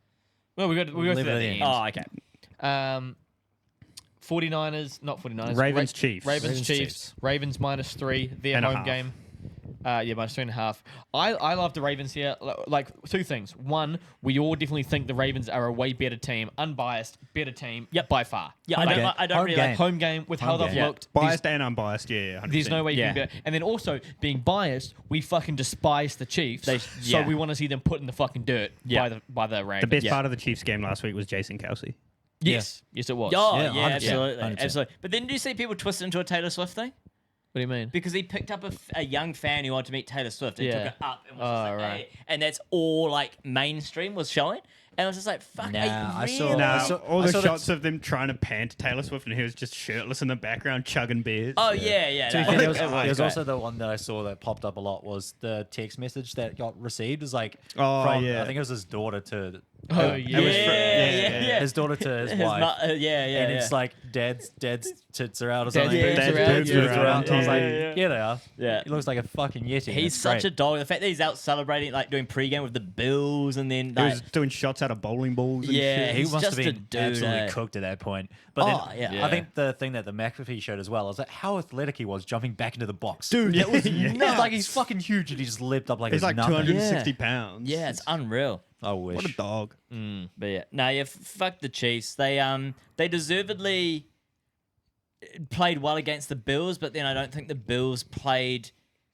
Well, we got Leave to it that at at the the end. end. Oh, okay. 49ers, not 49ers. Ravens, Chiefs. Ravens, Ravens, Chiefs. Chiefs. Ravens -3. Their And a home half. game. Minus 3.5. I love the Ravens here. Like 2 things. One, we all definitely think the Ravens are a way better team, unbiased, better team by far. Yeah, Home game. I don't Home really game. like. Home game with how Home they've game. looked. Biased and unbiased, yeah. 100%. There's no way you can Yeah. be. And then also being biased, we fucking despise the Chiefs. They- So yeah. we want to see them put in the fucking dirt by the Ravens. The best Yeah. part of the Chiefs game last week was Jason Kelsey. Yes, it was. Oh, Yeah, yeah, 100%. absolutely. 100%. Absolutely. But then do you see people twist it into a Taylor Swift thing? What do you mean? Because he picked up a young fan who wanted to meet Taylor Swift and Yeah. took it up and was Oh, just like, right. hey. And that's all like mainstream was showing. And I was just like, fuck, Nah, are you I really? saw- Nah, saw- all I the saw shots of them trying to pan to Taylor Swift and he was just shirtless in the background chugging beers. Oh, yeah. To be no, fair, it there was was great. also the one that I saw that popped up a lot was the text message that got received. It was like Oh, from, yeah. I think it was his daughter to Oh, It yeah. was fr- yeah. his daughter to his His wife. yeah. And it's like dad's tits are out or Dad's something. boobs Dad's are out, boobs yeah. are out. I was like, Yeah. yeah, they are. Yeah. He looks like a fucking yeti. He's such a dog. The fact that he's out celebrating, like doing pregame with the Bills and then He like, was doing shots out of bowling balls and Yeah. shit. He He's must have just a been dude, absolutely eh? cooked at that point. But Oh, then yeah. I think the thing that the McAfee showed as well is that how athletic he was jumping back into the box. Dude, it was yeah. nuts. Like he's fucking huge and he just leapt up like He's it's like nothing. 260 pounds. yeah, it's unreal. I wish. What a dog. But yeah, no, fuck the Chiefs. They deservedly played well against the Bills, but then I don't think the Bills played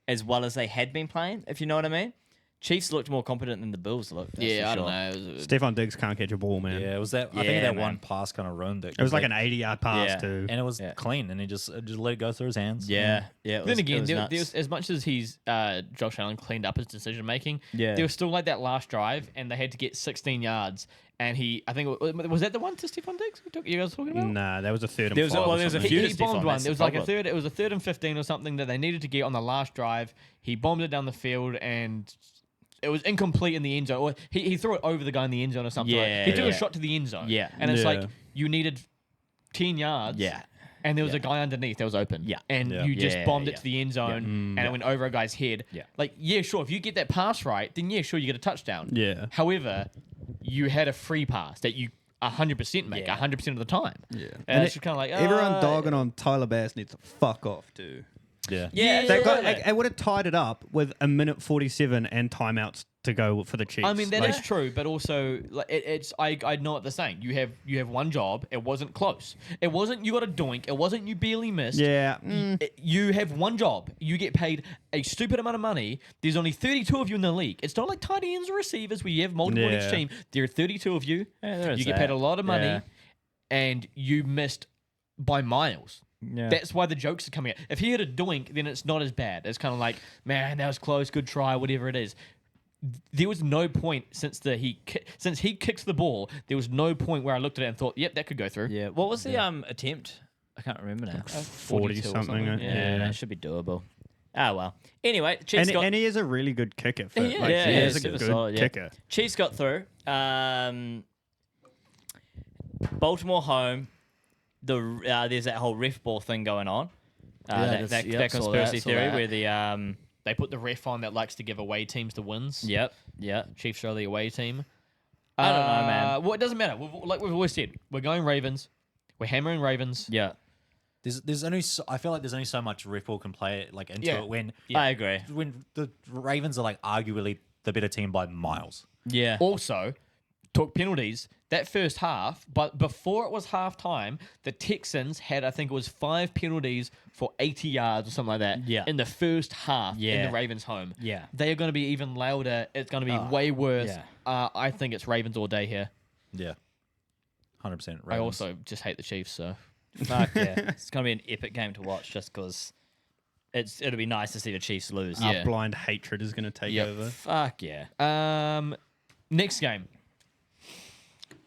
as well as they had been playing, if you know what I mean. Chiefs looked more competent than the Bills looked. that's Yeah, for I don't sure. know. It was, Stephon Diggs can't catch a ball, man. Yeah, it was that. I Yeah, think that man. one pass kind of ruined it. It was like an 80-yard pass, Yeah. too. and it was Yeah. clean, and he just let it go through his hands. Yeah. It was, then it again, was nuts. there was, as much as he's Josh Allen cleaned up his decision making, Yeah. there was still like that last drive, and they had to get 16 yards. And I think was that the one to Stephon Diggs you guys were talking about? Nah, that was a third and There was a- 5. well, or there was a something. few He to bombed Stephon, one. that's There was the like problem. it was a third and 15 or something that they needed to get on the last drive. He bombed it down the field, and it was incomplete in the end zone. Or he threw it over the guy in the end zone or something. Yeah, he took yeah. a shot to the end zone. Yeah. and it's Yeah. like you needed 10 yards. Yeah. And there was a guy underneath that was open. Yeah. And Yeah. you just Yeah, bombed it yeah. to the end zone and it went over a guy's head. Yeah. Like, yeah, sure. If you get that pass right, then yeah, sure, you get a touchdown. Yeah. However, you had a free pass that you 100% make Yeah. 100% of the time. Yeah. And it's just kind of like, Everyone dogging on Tyler Bass needs to fuck off, too. Yeah. Yeah, They got, absolutely. it would have tied it up with a minute 47 and timeouts to go for the Chiefs. I mean, that is Like, true, but also like I know what they're saying. You have one job. It wasn't close. It wasn't you got a doink. It wasn't you barely missed. Yeah. You have one job. You get paid a stupid amount of money. There's only 32 of you in the league. It's not like tight ends or receivers where you have multiple in each Yeah. team. There are 32 of you. Yeah, there is You get that. paid a lot of money, Yeah. and you missed by miles. Yeah. That's why the jokes are coming out. If he had a doink, then it's not as bad. It's kind of like, man, that was close, good try, whatever it is. There was no point since he kicked the ball. There was no point where I looked at it and thought, yep, that could go through. Yeah. What was the attempt? I can't remember now. 40 42 or something. Yeah, it should be doable. Ah, well. Anyway, the Chiefs got... And he is a really good kicker. For, Yeah, like, yeah, he yeah, is a super good solid, yeah. kicker. Chiefs got through. Baltimore home. There's that whole ref ball thing going on. That saw conspiracy that, saw theory that. where the They put the ref on that likes to give away teams to wins. Yep. Chiefs are the away team. I don't know, man. Well, it doesn't matter. Like we've always said, we're going Ravens. We're hammering Ravens. Yeah. there's only I feel like there's only so much Red Bull can play like into Yeah. it when I agree. the Ravens are like arguably the better team by miles. Yeah. Also, took penalties that first half, but before it was half time, the Texans had, I think it was 5 penalties for 80 yards or something like that Yeah. in the first half in Yeah. the Ravens' home. Yeah. They are going to be even louder. It's going to be way worse. yeah. I think it's Ravens all day here. Yeah, 100%. I also just hate the Chiefs, so. Fuck yeah. It's going to be an epic game to watch just because it'll be nice to see the Chiefs lose. Yeah. Our blind hatred is going to take Yep. over. Fuck yeah. Next game.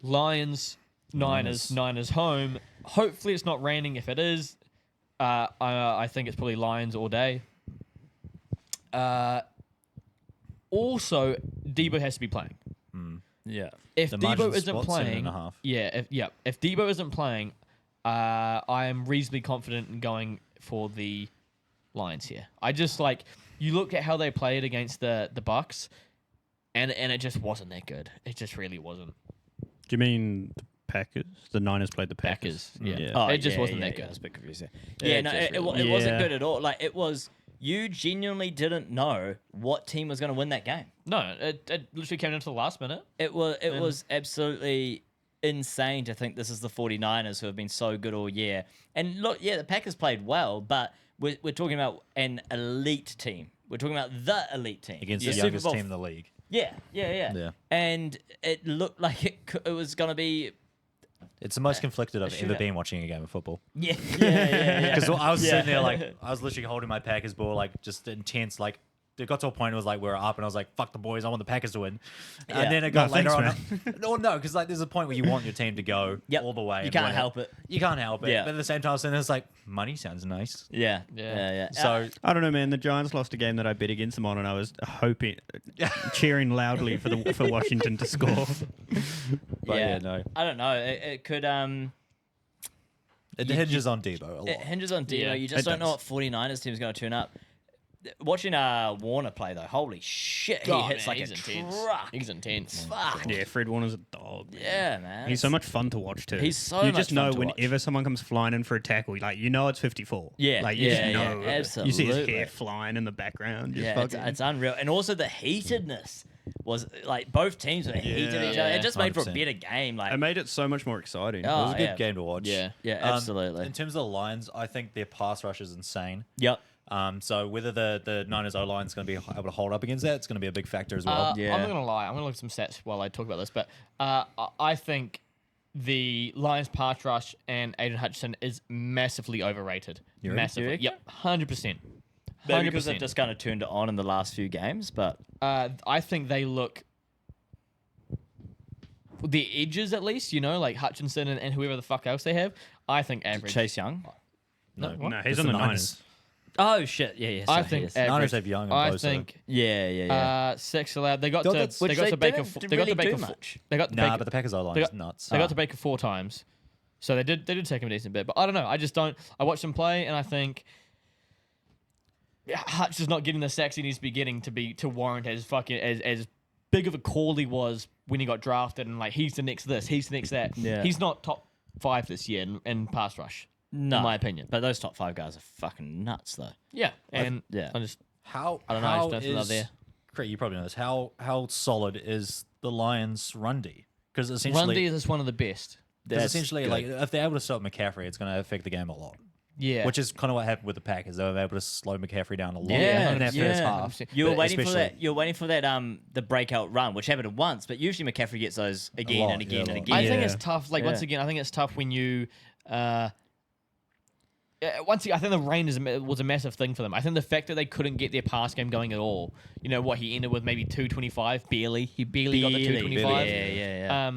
Lions, Niners home. Hopefully it's not raining. If it is, I think it's probably Lions all day. Also, Debo has to be playing. Yeah. If The Debo margin's isn't what, playing, 7.5? if Debo isn't playing, I am reasonably confident in going for the Lions here. I just like you look at how they played against the Bucks, and it just wasn't that good. It just really wasn't. Do you mean the Packers? The Niners played the Packers. Packers, yeah. Yeah. Oh, It just yeah, wasn't yeah, that good. Yeah, it was a bit confusing. Yeah, Yeah, it no, just it really- wasn't Yeah. good at all. Like, it was, you genuinely didn't know what team was going to win that game. No, it literally came down to the last minute. It was absolutely insane to think this is the 49ers who have been so good all year. And look, yeah, the Packers played well, but we're talking about an elite team. We're talking about the elite team. against The the Super youngest Bowl team in the league. Yeah. Yeah. And it looked like it was going to be. It's the most conflicted I've ever shootout. been watching a game of football. Yeah. Because I was Yeah. sitting there like I was literally holding my Packers ball like just intense like. It got to a point it was like we were up and I was like, fuck the boys, I want the Packers to win. Yeah. And then it got No, later thanks, on. No, no, because like there's a point where you want your team to go Yep. all the way. You and can't win help it. You can't help it. Yeah. But at the same time, then it's like, money sounds nice. Yeah. Yeah. So I don't know, man. The Giants lost a game that I bet against them on, and I was hoping, cheering loudly for Washington to score. but yeah, no. I don't know. It could. It hinges on Debo a lot. It hinges on Debo. Yeah, You just it don't know does. what 49ers team's going to turn up. Watching Warner play though, holy shit, he God, hits man, like he's a intense. truck. He's intense. Fuck. Yeah, Fred Warner's a dog. Man. Yeah, man. He's so much fun to watch too. He's so You much just fun know to watch. whenever someone comes flying in for a tackle, like you know it's 54. Yeah, like you yeah, just yeah, know. absolutely. You see his hair flying in the background. Just Yeah, it's unreal. And also the heatedness was like both teams were heated Yeah. each other. It just made for a 100%. better game. Like, It made it so much more exciting. It was Oh, a good yeah. game to watch. Yeah. Yeah, absolutely. In terms of the Lions, I think their pass rush is insane. yep. So whether the Niners O-line is going to be able to hold up against that, it's going to be a big factor as well. Yeah. I'm not gonna lie. I'm gonna look at some stats while I talk about this, but I think the Lions pass rush and Aiden Hutchinson is massively overrated. You reckon? Massively. You Yep. 100%. Maybe because they've 100%. just kind of turned it on in the last few games, but I think they look the edges at least, you know, like Hutchinson and whoever the fuck else they have. I think average. Chase Young. No, No, it's he's on the Niners. Oh shit! Yeah. I sorry, think yes. average. Niners have Young and I Bosa. think Yeah. six allowed. They got No, to that's- they Which got they to Baker. didn't They got really to Baker. do much. They got to Nah, Baker. but the Packers O-line They is got, nuts. they got to Baker 4 times, so they did take him a decent bit. But I don't know. I just don't. I watched them play, and I think Hutch is not getting the sacks he needs to be getting to warrant as fucking as big of a call he was when he got drafted, and like he's the next this, he's the next that. Yeah. He's not top 5 this year in pass rush. No, in my opinion. But those top 5 guys are fucking nuts, though. Yeah, and yeah. I just How I don't know, I How just don't feel that is, there. Craig, you probably know this. How solid is the Lions' run D? Because essentially, Run D is one of the best. because That's essentially, good. like if they're able to stop McCaffrey, it's going to affect the game a lot. Yeah, Which is kind of what happened with the Packers. They were able to slow McCaffrey down a lot Yeah, in that yeah. first half. 100%. You were But waiting for especially- that. You're waiting for that. The breakout run, which happened once, but usually McCaffrey gets those again lot, and again yeah, a and lot. again. I think Yeah. it's tough. Like once Yeah. again, I think it's tough when you. Once again, I think the rain was a massive thing for them. I think the fact that they couldn't get their pass game going at all. You know what? He ended with maybe 225 barely. He barely got the 225. Yeah.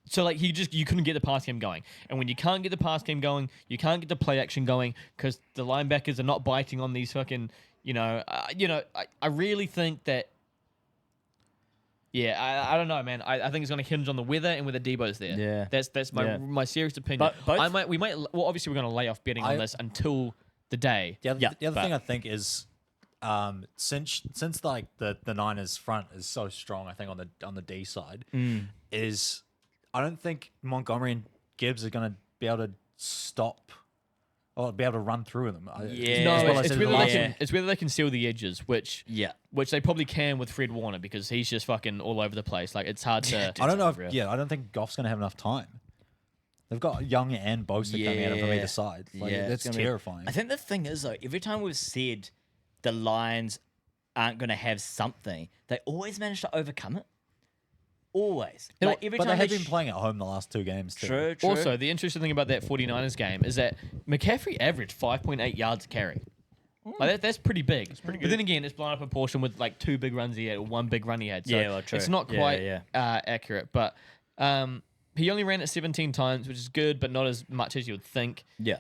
So like you couldn't get the pass game going, and when you can't get the pass game going, you can't get the play action going because the linebackers are not biting on these fucking. I really think that. Yeah, I don't know, man. I think it's going to hinge on the weather and whether Debo's there. Yeah. That's my Yeah. my serious opinion. But both- Well, obviously we're going to lay off betting on I- this until the day. The other, Yeah, the other but- thing I think is, since like the Niners front is so strong, I think on the D side is I don't think Montgomery and Gibbs are going to be able to stop or be able to run through them. Yeah. No, as well as it's in the whether, last they Yeah. can, it's whether they can seal the edges, which they probably can with Fred Warner because he's just fucking all over the place. Like, it's hard to. I don't know if unreal. I don't think Goff's gonna have enough time. They've got Young and Bosa coming at him from Yeah. either side. Like, Yeah, that's it's gonna be- terrifying. I think the thing is though, every time we've said the Lions aren't going to have something, they always manage to overcome it. Always. Like every but time they have sh- been playing at home the last 2 games too. True, true. Also, the interesting thing about that 49ers game is that McCaffrey averaged 5.8 yards a carry. Like that's pretty big. But then again, it's blown up in proportion with like 2 big runs he had, or 1 big run he had. So Yeah, well, true. it's not Yeah, quite yeah. accurate. But he only ran it 17 times, which is good, but not as much as you would think. yeah.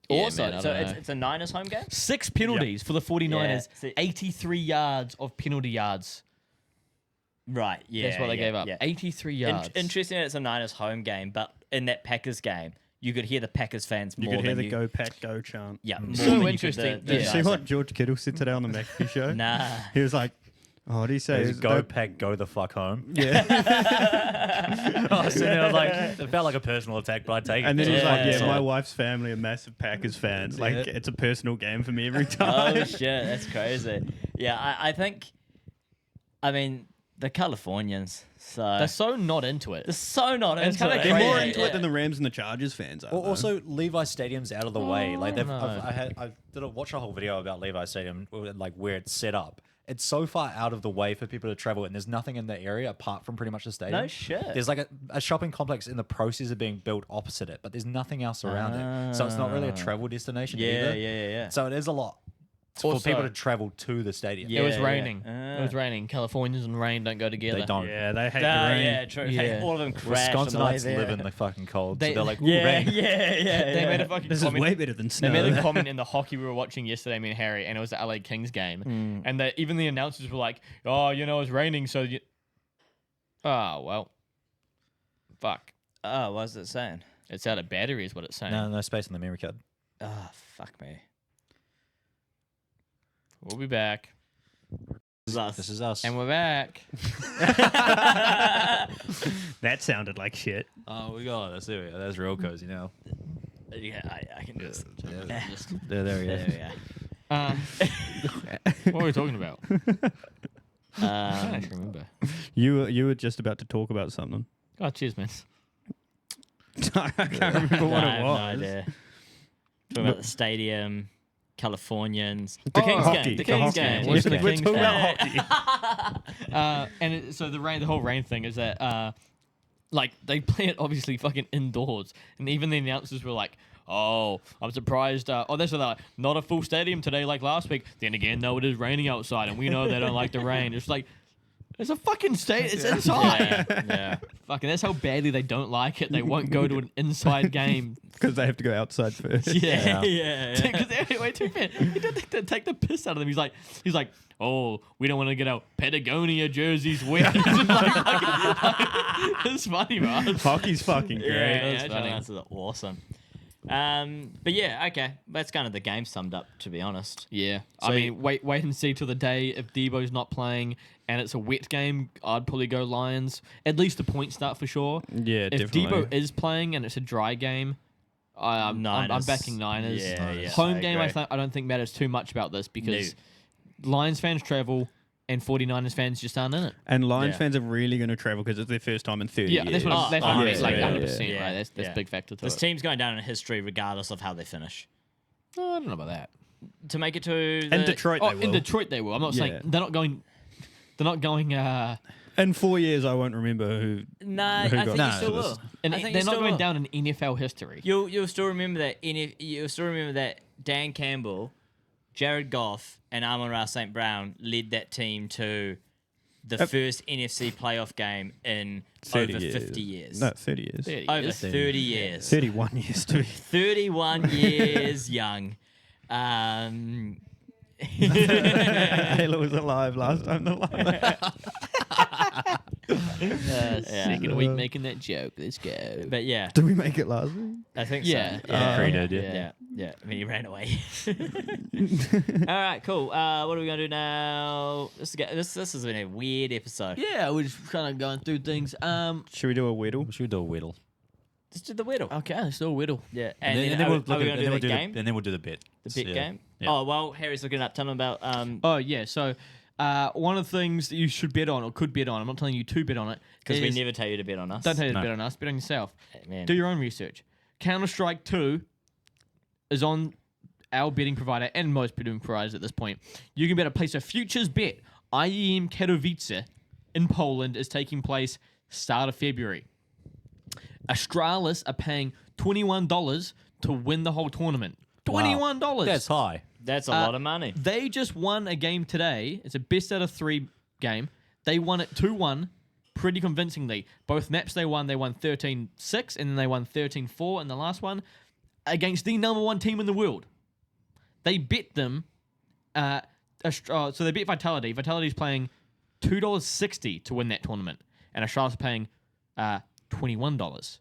Also, Man, so it's a Niners home game? 6 penalties for the 49ers, Yeah, see- 83 yards of penalty yards. Right, yeah. That's what they yeah, gave up. yeah. 83 yards. Interesting that it's a Niners home game, but in that Packers game, you could hear the Packers fans You more could hear than the you... "Go Pack Go" chant. Yeah, more So than you could interesting. the Yeah. You see Niners. what George Kittle said today on the McAfee show? Nah. He was like, "Oh, what do you say? It was Is go that- Pack, go the fuck home. Yeah." I was sitting there, I was like, it felt like a personal attack, but I take it. And then he was like, Yeah. "Yeah, my wife's family are massive Packers fans. Like, Yeah. it's a personal game for me every time." Oh, shit. That's crazy. Yeah, I think... I mean, the Californians, so... They're so not into it. They're so not It's into kinda it. They're more crazy. into Yeah. it than the Rams and the Chargers fans are. Well, though. also, Levi Stadium's out of the way. Like they've, no. I did watch a whole video about Levi Stadium, like where it's set up. It's so far out of the way for people to travel, and there's nothing in the area apart from pretty much the stadium. No shit. There's like a shopping complex in the process of being built opposite it, but there's nothing else around it. So it's not really a travel destination Yeah, either. yeah. So it is a lot for Also- people to travel to the stadium. Yeah. It was raining. Ah. It was raining. Californians and rain don't go together. They don't. yeah, they hate the Ah, rain. yeah, true. Yeah. All of them crashed on the way Wisconsinites there. live in the fucking cold. They- So they're like, ooh, Yeah, rain. yeah. They made a fucking This is comment. way better than They snow. made a comment in the hockey we were watching yesterday, me and Harry, and it was the LA Kings game. And even the announcers were like, "Oh, it's raining, so you." Oh well. Fuck. Oh, what was it saying? It's out of battery, is what it's saying. No space on the memory card. Oh, fuck me. We'll be back, This is us. and we're back. That sounded like shit. Oh, we got it. There we go. That's real cozy now. Yeah, I can just... There he There is. we go. What were we talking about? I Um, don't remember. You were just about to talk about something. Oh, cheers, man. I can't remember what I it have was. no idea. Talking about the stadium, Californians. The Kings hockey. game. The The Kings hockey. game. Watching the We're Kings talking game. about hockey. So the whole rain thing is that like they play it obviously fucking indoors, and even the announcers were like, "Oh, I'm surprised." That's what they're like, not a full stadium today like last week. Then again, no, it is raining outside, and we know they don't like the rain. It's like it's a fucking state. It's inside. Yeah. Fucking that's how badly they don't like it. They won't go to an inside game. Because they have to go outside first. Yeah. Yeah. Yeah. Because way too bad. He did take the piss out of them. He's like, "Oh, we don't want to get our Patagonia jerseys wet." It's funny, man. Hockey's fucking great. Yeah, That's funny. that's awesome. But yeah, okay. That's kind of the game summed up, to be honest. Yeah, So- I mean, wait and see till the day if Debo's not playing and it's a wet game. I'd probably go Lions. At least the point start for sure. Yeah, If definitely. Debo is playing and it's a dry game, I'm Niners. backing Niners. Yeah, yeah, Home I game, agree. I don't think matters too much about this because Lions fans travel and 49ers fans just aren't in it. And Lions Yeah. fans are really going to travel because it's their first time in 30 Yeah, years. that's what Oh, that's what I oh, mean. Like yeah, 100%, yeah. right? That's Yeah. a big factor to This it. team's going down in history regardless of how they finish. Oh, I don't know about that. To make it to the... And Detroit, Oh, they will. in Detroit they will. I'm not Yeah. saying they're not going. They're not going. In 4 years, I won't remember who. Nah, I Who think got you that? still No, will. and I think they're you not still going will. down in NFL history. You'll still remember that. You'll still remember that Dan Campbell, Jared Goff, and Amon-Ra St. Brown led that team to the first NFC playoff game in 30 over years. 50 years. No, 30 years. 30 Over years. 30 years. 31 years to be. 31 years young. Taylor was alive last time the Lions. Second week making that joke. Let's go. But yeah, Did we make it last week? I think Yeah. so. Yeah. Pretty did, yeah. Yeah. I mean, he ran away. All right, cool. What are we gonna do now? This has been a weird episode. Yeah, we're just kind of going through things. Should we do a whittle? We should do a whittle. Just do the Whittle. Okay, let's do a whittle. Yeah, And and, then then, we'll are we going to do the do game? and then we'll do the bit. The bit Yeah. game? Yeah. Oh, well, Harry's looking up. Tell him about... Oh, yeah. So, one of the things that you should bet on or could bet on, I'm not telling you to bet on it. Because we is- never tell you to bet on us. Don't tell you to No. bet on us. Bet on yourself. Hey, man. Do your own research. Counter-Strike 2 is on our betting provider and most betting providers at this point. You can bet a place a futures bet. IEM Katowice in Poland is taking place start of February. Astralis are paying $21 to win the whole tournament. $21. That's high. That's a lot of money. They just won a game today. It's a best out of 3 game. They won it 2-1 pretty convincingly. Both maps they won 13-6 and then they won 13-4 in the last one against the number 1 team in the world. They bet them, so they bet Vitality. Vitality's playing $2.60 to win that tournament, and Australia's paying $21.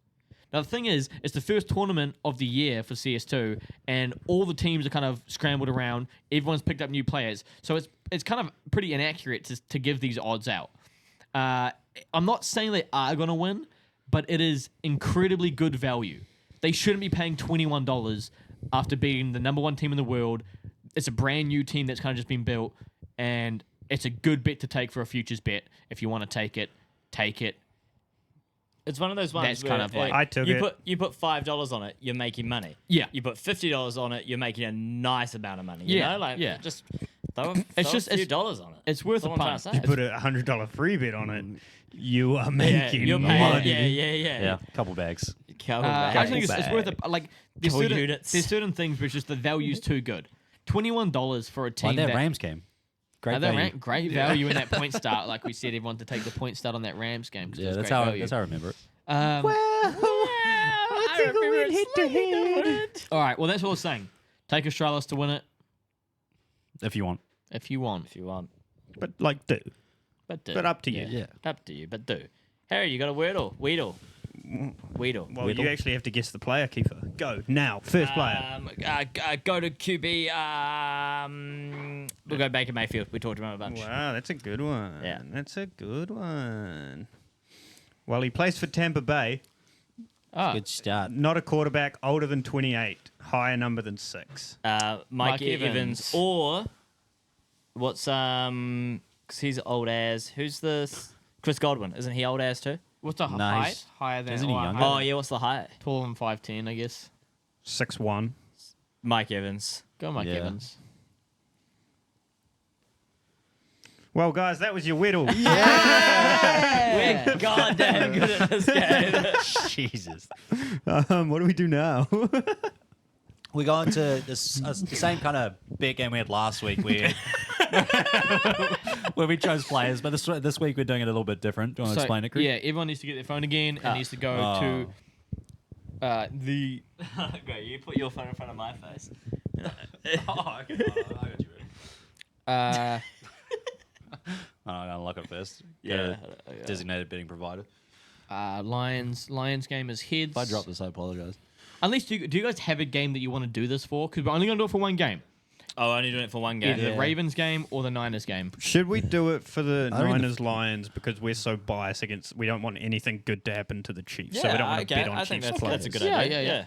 Now the thing is, it's the first tournament of the year for CS2, and all the teams are kind of scrambled around. Everyone's picked up new players, so it's kind of pretty inaccurate to give these odds out. I'm not saying they are going to win, but it is incredibly good value. They shouldn't be paying $21 after beating the number 1 team in the world. It's a brand new team that's kind of just been built, and it's a good bet to take for a futures bet. If you want to take it, take it. It's one of those ones That's where kind of like- I took it. you put $5 on it, you're making money. Yeah. You put $50 on it, you're making a nice amount of money. You Yeah, know? Like, yeah. just throw, It's throw just- a few it's- dollars on it. it's worth That's all a I'm trying punt. to say. You put a $100 free bet on it, you are Yeah, making you're money. paying, yeah. Yeah, couple bags. Couple I bags. think it's worth it. Like there's Couple certain, units. there's certain things where it's just the value's too good. $21 for a team Like that that Rams game. Great that value. great value in that point start. Like we said, everyone to take the point start on that Rams game. 'Cause it Yeah, was that's great how value. that's how I remember it. I remember it. All right. Well, that's what I was saying. Take Australis to win it If you want. if you want. If you want. But like, do. But do. But up to you. Yeah. Up to you, but do. Harry, you got a Weedle. Weedle. Well, Whittle. you actually have to guess the player, Kiefer. Go now. First player. Go to QB. We'll go Baker Mayfield. We talked about him a bunch. Wow, that's a good one. Yeah. That's a good one. Well, he plays for Tampa Bay. Ah, Good start. Not a quarterback, older than 28. Higher number than 6. Mike Evans. Or what's 'cause he's old as. Who's this? Chris Godwin. Isn't he old as too? what's the Nice. height? Higher than Isn't he or younger? Oh yeah, what's the height? taller than 5'10", I guess. 6'1". Mike Evans. Go Mike Yeah. Evans. Well, guys, that was your whittle. We're goddamn good at this game. Jesus. What do we do now? We go into this the same kind of big game we had last week where where we chose players, but this week we're doing it a little bit different. Do you want to explain it, Chris? Yeah, everyone needs to get their phone again and needs to go to the. Great, you put your phone in front of my face. I got you. I'm gonna lock it first. Yeah. Designated betting provider. Lions game is heads. If I drop this, I apologize. Unless do you guys have a game that you want to do this for? Because we're only going to do it for one game. Oh, only doing it for one game. Either the Ravens game or the Niners game. Should we do it for the I mean, Niners Lions because we're so biased against? We don't want anything good to happen to the Chiefs, so we don't want to bet on I think Chiefs that's a players. good Yeah, idea. yeah.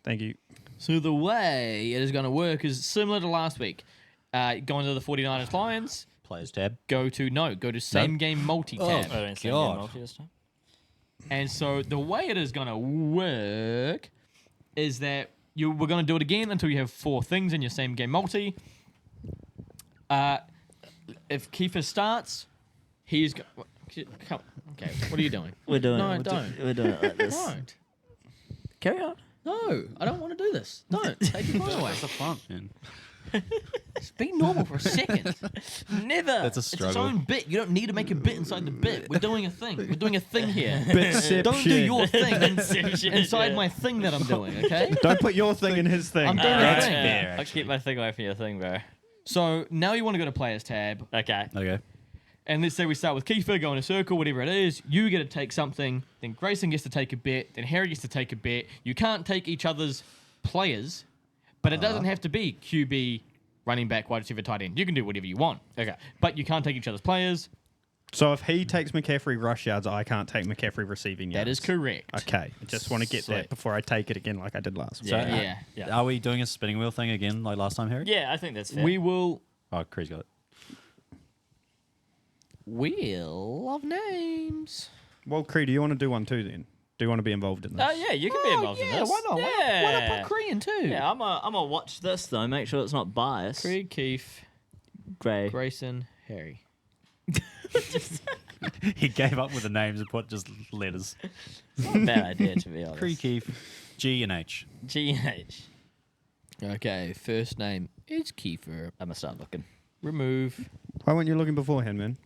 Thank you. So the way it is going to work is similar to last week. Go into the 49ers Lions. Players tab. Go to same game multi tab. Oh, don't say God. game multi this time. And so the way it is going to work is that we're going to do it again until you have 4 things in your same game multi. If Kiefer starts, he's okay. What are you doing? We're doing No, it. don't. We're doing it like this. Don't. Carry on. No, I don't want to do this. Don't take your phone away. That's the fun, man. Just be normal for a second. Never. That's a It's its struggle. own bit. You don't need to make a bit inside the bit. We're doing a thing. We're doing a thing here. Bitception. Don't do your thing Bitception, inside yeah. my thing that I'm doing, okay? Don't put your thing in his thing. I'm doing a That's thing. fair, I'll actually. keep my thing away from your thing, bro. So now you want to go to players tab, Okay. Okay. and let's say we start with Kiefer, go in a circle, whatever it is. You get to take something, then Grayson gets to take a bet, then Harry gets to take a bet. You can't take each other's players, but it doesn't have to be QB, running back, wide receiver, tight end. You can do whatever you want. Okay. But you can't take each other's players. So if he takes McCaffrey rush yards, I can't take McCaffrey receiving yards. That is correct. Okay. I just want to get Sweet. that before I take it again like I did last week. Yeah. Yeah. Are we doing a spinning wheel thing again like last time, Harry? Yeah, I think that's fair. We will. Oh, Cree's got it. Wheel of names. Well, Cree, do you want to do one too then? Do you want to be involved in this? Oh, yeah, you can be involved in yeah, this. why not? Yeah. Why not put Korean too? Yeah, I'm gonna watch this though. Make sure it's not biased. Craig, Keith, Gray. Grayson, Harry. He gave up with the names and put just letters. Not a bad idea to be honest. Cree, Keith, G and H. G and H. Okay, first name is Kiefer. I'm gonna start looking. Remove. Why weren't you looking beforehand, man?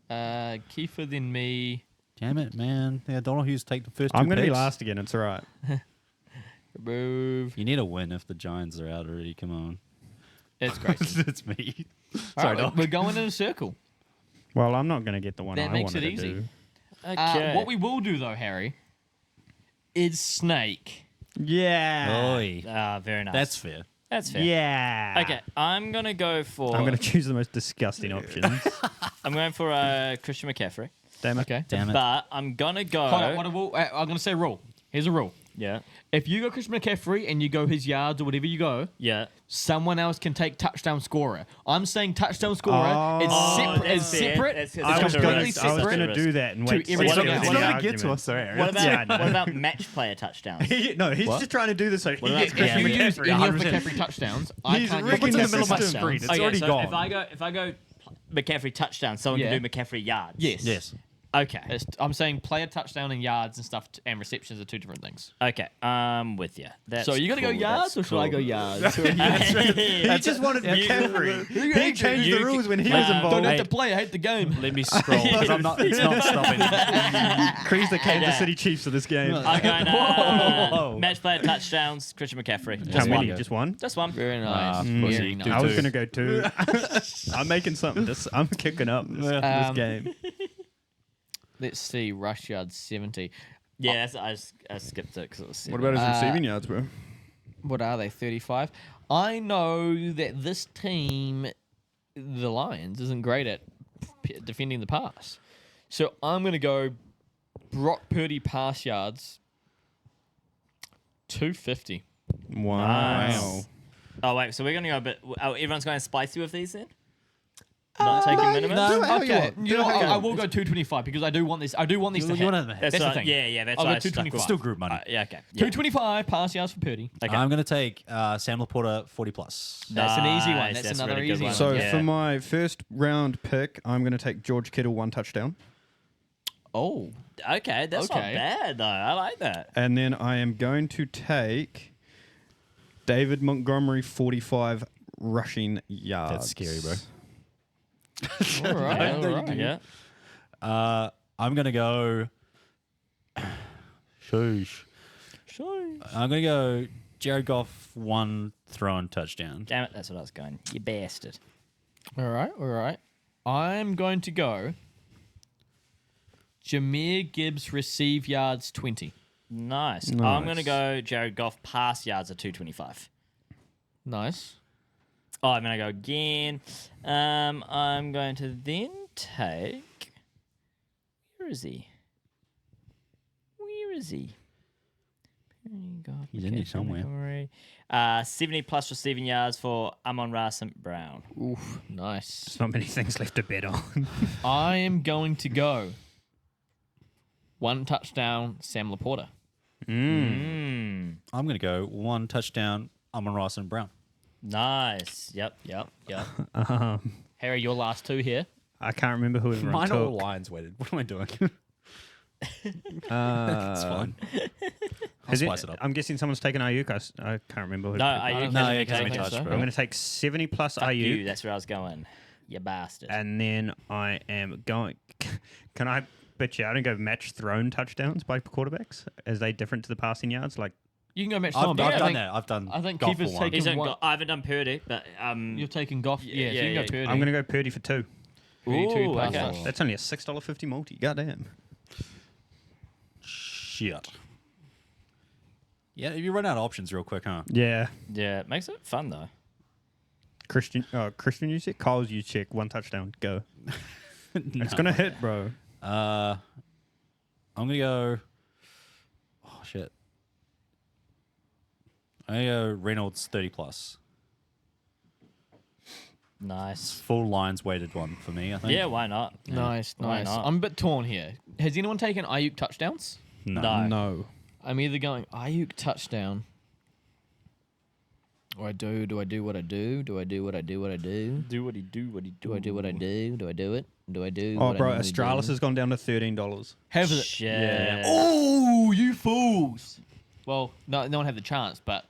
Kiefer, then me. Damn it, man. Yeah, Donald Hughes take the first two I'm going to be picks. last again. It's all right. Remove. You need a win if the Giants are out already. Come on. It's Grayson. It's me. All Sorry, right, Doc. we're going in a circle. Well, I'm not going to get the one That I makes wanted it to easy. do. Okay. What we will do though, Harry, is Snake. Yeah. Oi. Very nice. That's fair. That's fair. Yeah. Okay, I'm gonna go for. I'm going to choose the most disgusting options. I'm going for Christian McCaffrey. Damn it. Okay. Damn it. But I'm gonna go. Hold on, what a rule? I'm going to say a rule. Here's a rule. Yeah. If you go Christian McCaffrey and you go his yards or whatever you go, Yeah. someone else can take touchdown scorer. I'm saying touchdown scorer Oh, is separate. that's Is fair. separate. That's- It's that's I was completely going separate. to do that and to wait. everything see if else. there's It's any not gonna get to argument. us, sorry. What about Yeah, I know. what about match player touchdowns? No, he's What? just trying to do this so he about gets If Yeah, you Christian use McCaffrey. any of 100%. McCaffrey touchdowns, I He's can't rigging use the McCaffrey middle of my touchdowns. screen. It's Okay, already so gone. If I go McCaffrey touchdown, someone Yeah. can do McCaffrey yards. Yes. Yes. Okay. I'm saying player touchdown and yards and stuff and receptions are two different things. Okay. I'm with you. That's So you're gonna go cool, yards that's or should I cool. go yards? He just wanted McCaffrey. He changed the rules when he was Don't involved. have to play. I hate the game. Let me scroll. 'cause I'm not, it's not stopping. Cree's the Kansas Okay. City Chiefs of this game. I'm going Whoa. match player touchdowns. Christian McCaffrey. How Just many? one. Just one? Just one. Very nice. pussy. Very Do nice. I was two. going to go two. I'm making something. I'm kicking up this game. Let's see. Rush yards 70. Yeah, I skipped it because it was. What about his receiving yards, bro? What are they? 35. I know that this team, the Lions, isn't great at defending the pass. So I'm going to go Brock Purdy pass yards 250. Wow. Nice. Oh wait, so we're gonna go a bit. Oh, everyone's going spicy with these then. Not taking minimum. Okay, you know, I will go 225 because I do want this. I do want these to You want hit. to That's the right. thing. Yeah, that's I'll go why I stuck 225. with- Still group money. Yeah, okay. Yeah. 225 pass yards for Purdy. Okay. I'm going to take Sam Laporta 40 plus. That's an easy one. Nice, That's that's a another really good easy one. one. So Yeah. for my first round pick, I'm going to take George Kittle 1 touchdown. Oh, Okay, that's not Okay. bad though. I like that. And then I am going to take David Montgomery 45 rushing yards. That's scary, bro. all right. Yeah, all right. yeah. I'm going to go. Shoosh. I'm going to go Jared Goff 1 throw-in touchdown. Damn it, that's what I was going. You bastard. All right, all right. I'm going to go Jameer Gibbs receive yards 20. Nice. I'm Nice. gonna go Jared Goff pass yards at 225. Nice. Oh, I'm gonna go again. I'm going to then take. Where is he? Where is he? He's in here somewhere. 70 plus receiving yards for Amon-Ra St. Brown. Oof, nice. There's not many things left to bet on. I am going to go 1 touchdown, Sam Laporta. Mm. I'm going to go 1 touchdown, Amon-Ra St. Brown. Nice. Yep. Harry, your last 2 here. I can't remember who everyone Mine all took. lines weighted. What am I doing? It's Uh, fine. I'll is it- spice it up. I'm guessing someone's taken Ayuk. I can't remember who. No, to pick. Ayuk No, hasn't yeah, been 'cause we taken. touched, so. bro. I'm going to take 70 plus Fuck Ayuk. you. That's where I was going. You bastard. And then I am going. Can I bitch out and go match thrown touchdowns by quarterbacks? Is they different to the passing yards? Like, You can go match I've, Tom, but I've I done think, that. I've done I think golf Keith has for one. taken- He's on one- I haven't done Purdy, but you're taking Goff. Yeah, Yeah, so you can yeah, go Purdy. I'm going to go Purdy for 2. Purdy 2 Ooh, pass okay. rush. That's only a $6.50 multi. Goddamn. Shit. Yeah, you run out of options real quick, huh? Yeah. yeah, it makes it fun though. Christian Juszczyk, Kyle Juszczyk, 1 touchdown. Go. It's gonna hit, bro. I'm gonna go. Oh shit. I'm gonna go Reynolds 30+. Nice. Full lines weighted one for me. I think. Yeah, why not? Nice, Why nice. not? I'm a bit torn here. Has anyone taken Ayuk touchdowns? No. No. I'm either going Ayuk touchdown. Or do I do what I do? Do I do what I do? What I do? Do what he do, what he do. Do I do what I do? Do I do it? Do I do? Oh, what bro, I normally Astralis do? has gone down to $13. Have it. Shit. Oh, you fools! Well, no one had the chance, but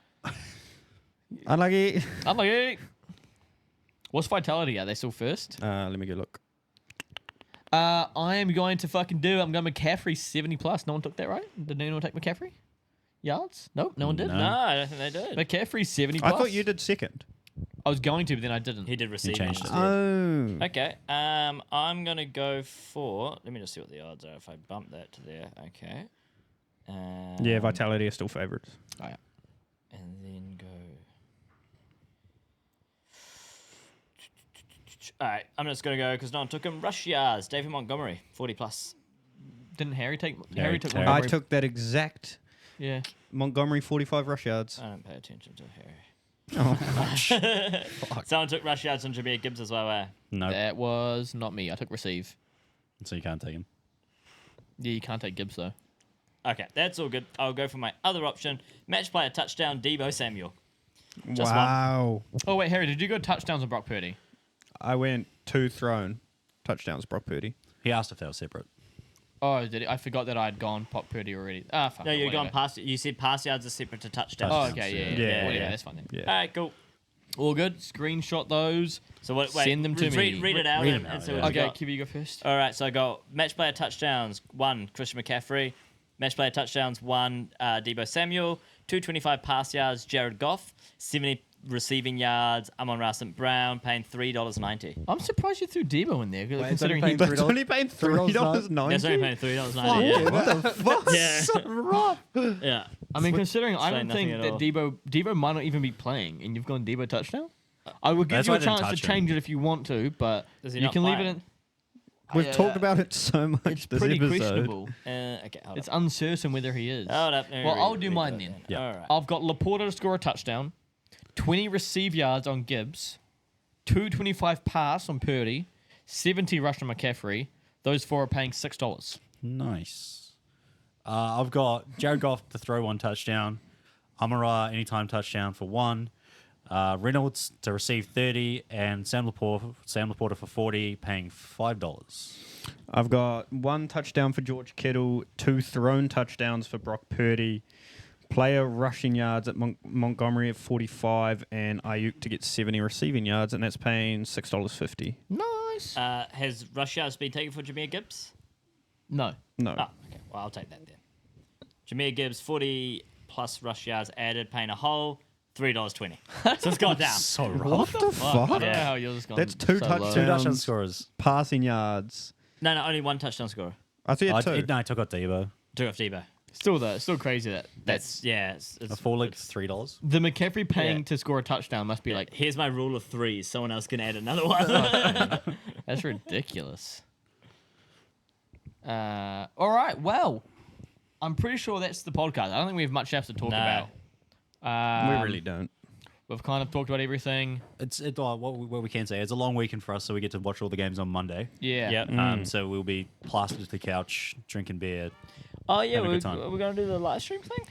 Unlucky. I'm like, hey. What's Vitality? Are they still first? Let me go look. I am going to fucking do. I'm going McCaffrey 70+. No one took that, right? Did anyone take McCaffrey? Yards? Nope, no one did. No. No, I don't think they did. McCaffrey 70+. I thought you did second. I was going to, but then I didn't. He did receive changed it. it. Oh. Okay. I'm gonna go for. Let me just see what the odds are. If I bump that to there, okay. Yeah, Vitality are still favourites. Oh, yeah. And then go. All right, I'm just gonna go because no one took him. Rush yards. David Montgomery, 40+. Didn't Harry take? Yeah, Harry took Harry. I Montgomery. took that exact Yeah. Montgomery 45 rush yards. I don't pay attention to Harry. Oh. Someone took rush yards on Jameer Gibbs as well. No. That was not me. I took receive. So you can't take him. Yeah, you can't take Gibbs though. Okay, that's all good. I'll go for my other option. Match player touchdown, Deebo Samuel. Just Wow. Oh wait, Harry, did you go touchdowns on Brock Purdy? I went 2 thrown touchdowns, Brock Purdy. He asked if they were separate. Oh, did it? I forgot that I'd gone Pop Purdy already. Ah, fuck. No, it, you're going whatever. past. You said pass yards are separate to touchdowns. Oh, okay, yeah, Yeah, yeah. Whatever, yeah. that's fine then. Yeah. All right, cool. All good. Screenshot those. So wait, Send them to me. Read it out. Read and, them out, and see yeah. what you Okay, got. Kiwi, you go first. All right, so I got match player touchdowns, 1, Christian McCaffrey. Match player touchdowns, 1, Deebo Samuel. 225 pass yards, Jared Goff. 70 receiving yards, Amon-Ra St. Brown, paying $3.90. I'm surprised you threw Debo in there, Wait, considering is he. that That's only paying $3.90. That's only paying $3.90. Yeah. What the fuck? Yeah. So rough. Yeah. I mean, considering I Say don't nothing think at that all. Debo might not even be playing, and you've gone Debo touchdown. I would give That's you why a I didn't chance to touch him. change it if you want to, but Does he you not can leave play? it in. We've Yeah, talked about it so much It's this pretty episode. questionable. Okay, hold It's up. uncertain whether he is. Hold up. Well, I'll do mine then. Yeah. All right. I've got Laporta to score a touchdown, 20 receive yards on Gibbs, 225 pass on Purdy, 70 rush on McCaffrey. Those 4 are paying $6. Nice. I've got Jared Goff to throw 1 touchdown. Amon-Ra anytime touchdown for 1. Reynolds to receive 30, and Sam Laporta for 40, paying $5. I've got 1 touchdown for George Kittle, 2 thrown touchdowns for Brock Purdy, player rushing yards at Montgomery at 45, and Ayuk to get 70 receiving yards, and that's paying $6.50. Nice. Has rush yards been taken for Jameer Gibbs? No. No. Oh, okay. Well, I'll take that then. Jameer Gibbs, 40 plus rush yards added, paying a whole $3.20. So it's gone down. So What the I don't fuck? know Yeah. how yours gone. That's 2 so low. 2 touchdowns. touchdown scorers. Passing yards. No, only 1 touchdown scorer. I thought you had 2. No, I took out Debo. Took off Debo. Still though, still crazy that That's yeah. It's A 4 leg $3. the McCaffrey paying Yeah. to score a touchdown must be like Here's my rule of 3. Someone else can add another one. that's ridiculous. All right, well, I'm pretty sure that's the podcast. I don't think we have much else to talk No. about. We really don't. We've kind of talked about everything. What we can say, it's a long weekend for us, so we get to watch all the games on Monday. Yeah. Yep. So we'll be plastered to the couch, drinking beer. Oh yeah, Have a we're good time. going to do the live stream thing.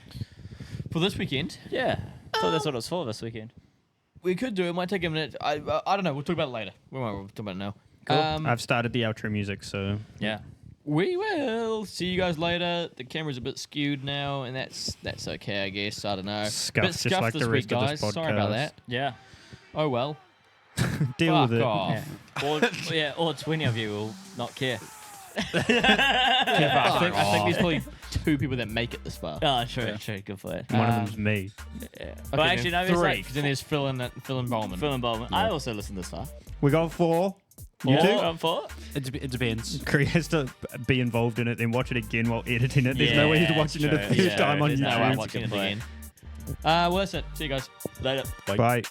For this weekend, Yeah. I thought that's what it was for this weekend. we could do it. Might take a minute. I don't know. We'll talk about it later. We'll talk about it now. I've started the outro music, so Yeah. We will see you guys later. The camera's a bit skewed now, and that's okay, I guess. I don't know. Scuffed, Bit just scuffed like this the week, rest of this guys. Sorry about podcast. that. Yeah. Oh well. deal Fuck with it. off. Or 20 of you will not care. I think there's probably 2 people that make it this far. Oh, true. Good for it. One of them's me. Yeah. Okay, But actually, no, then there's 3. like Because then there's Phil and Bowman. Phil and Bowman. I also listened this far. We got 4. You Four? do? I'm 4? It depends. Cree has to be involved in it, then watch it again while editing it. There's no way he's Yeah, watching it true. a third Yeah, time on there's no way YouTube. I'm I'm watching it Good again. Well, that's it. See you guys. Later. Bye.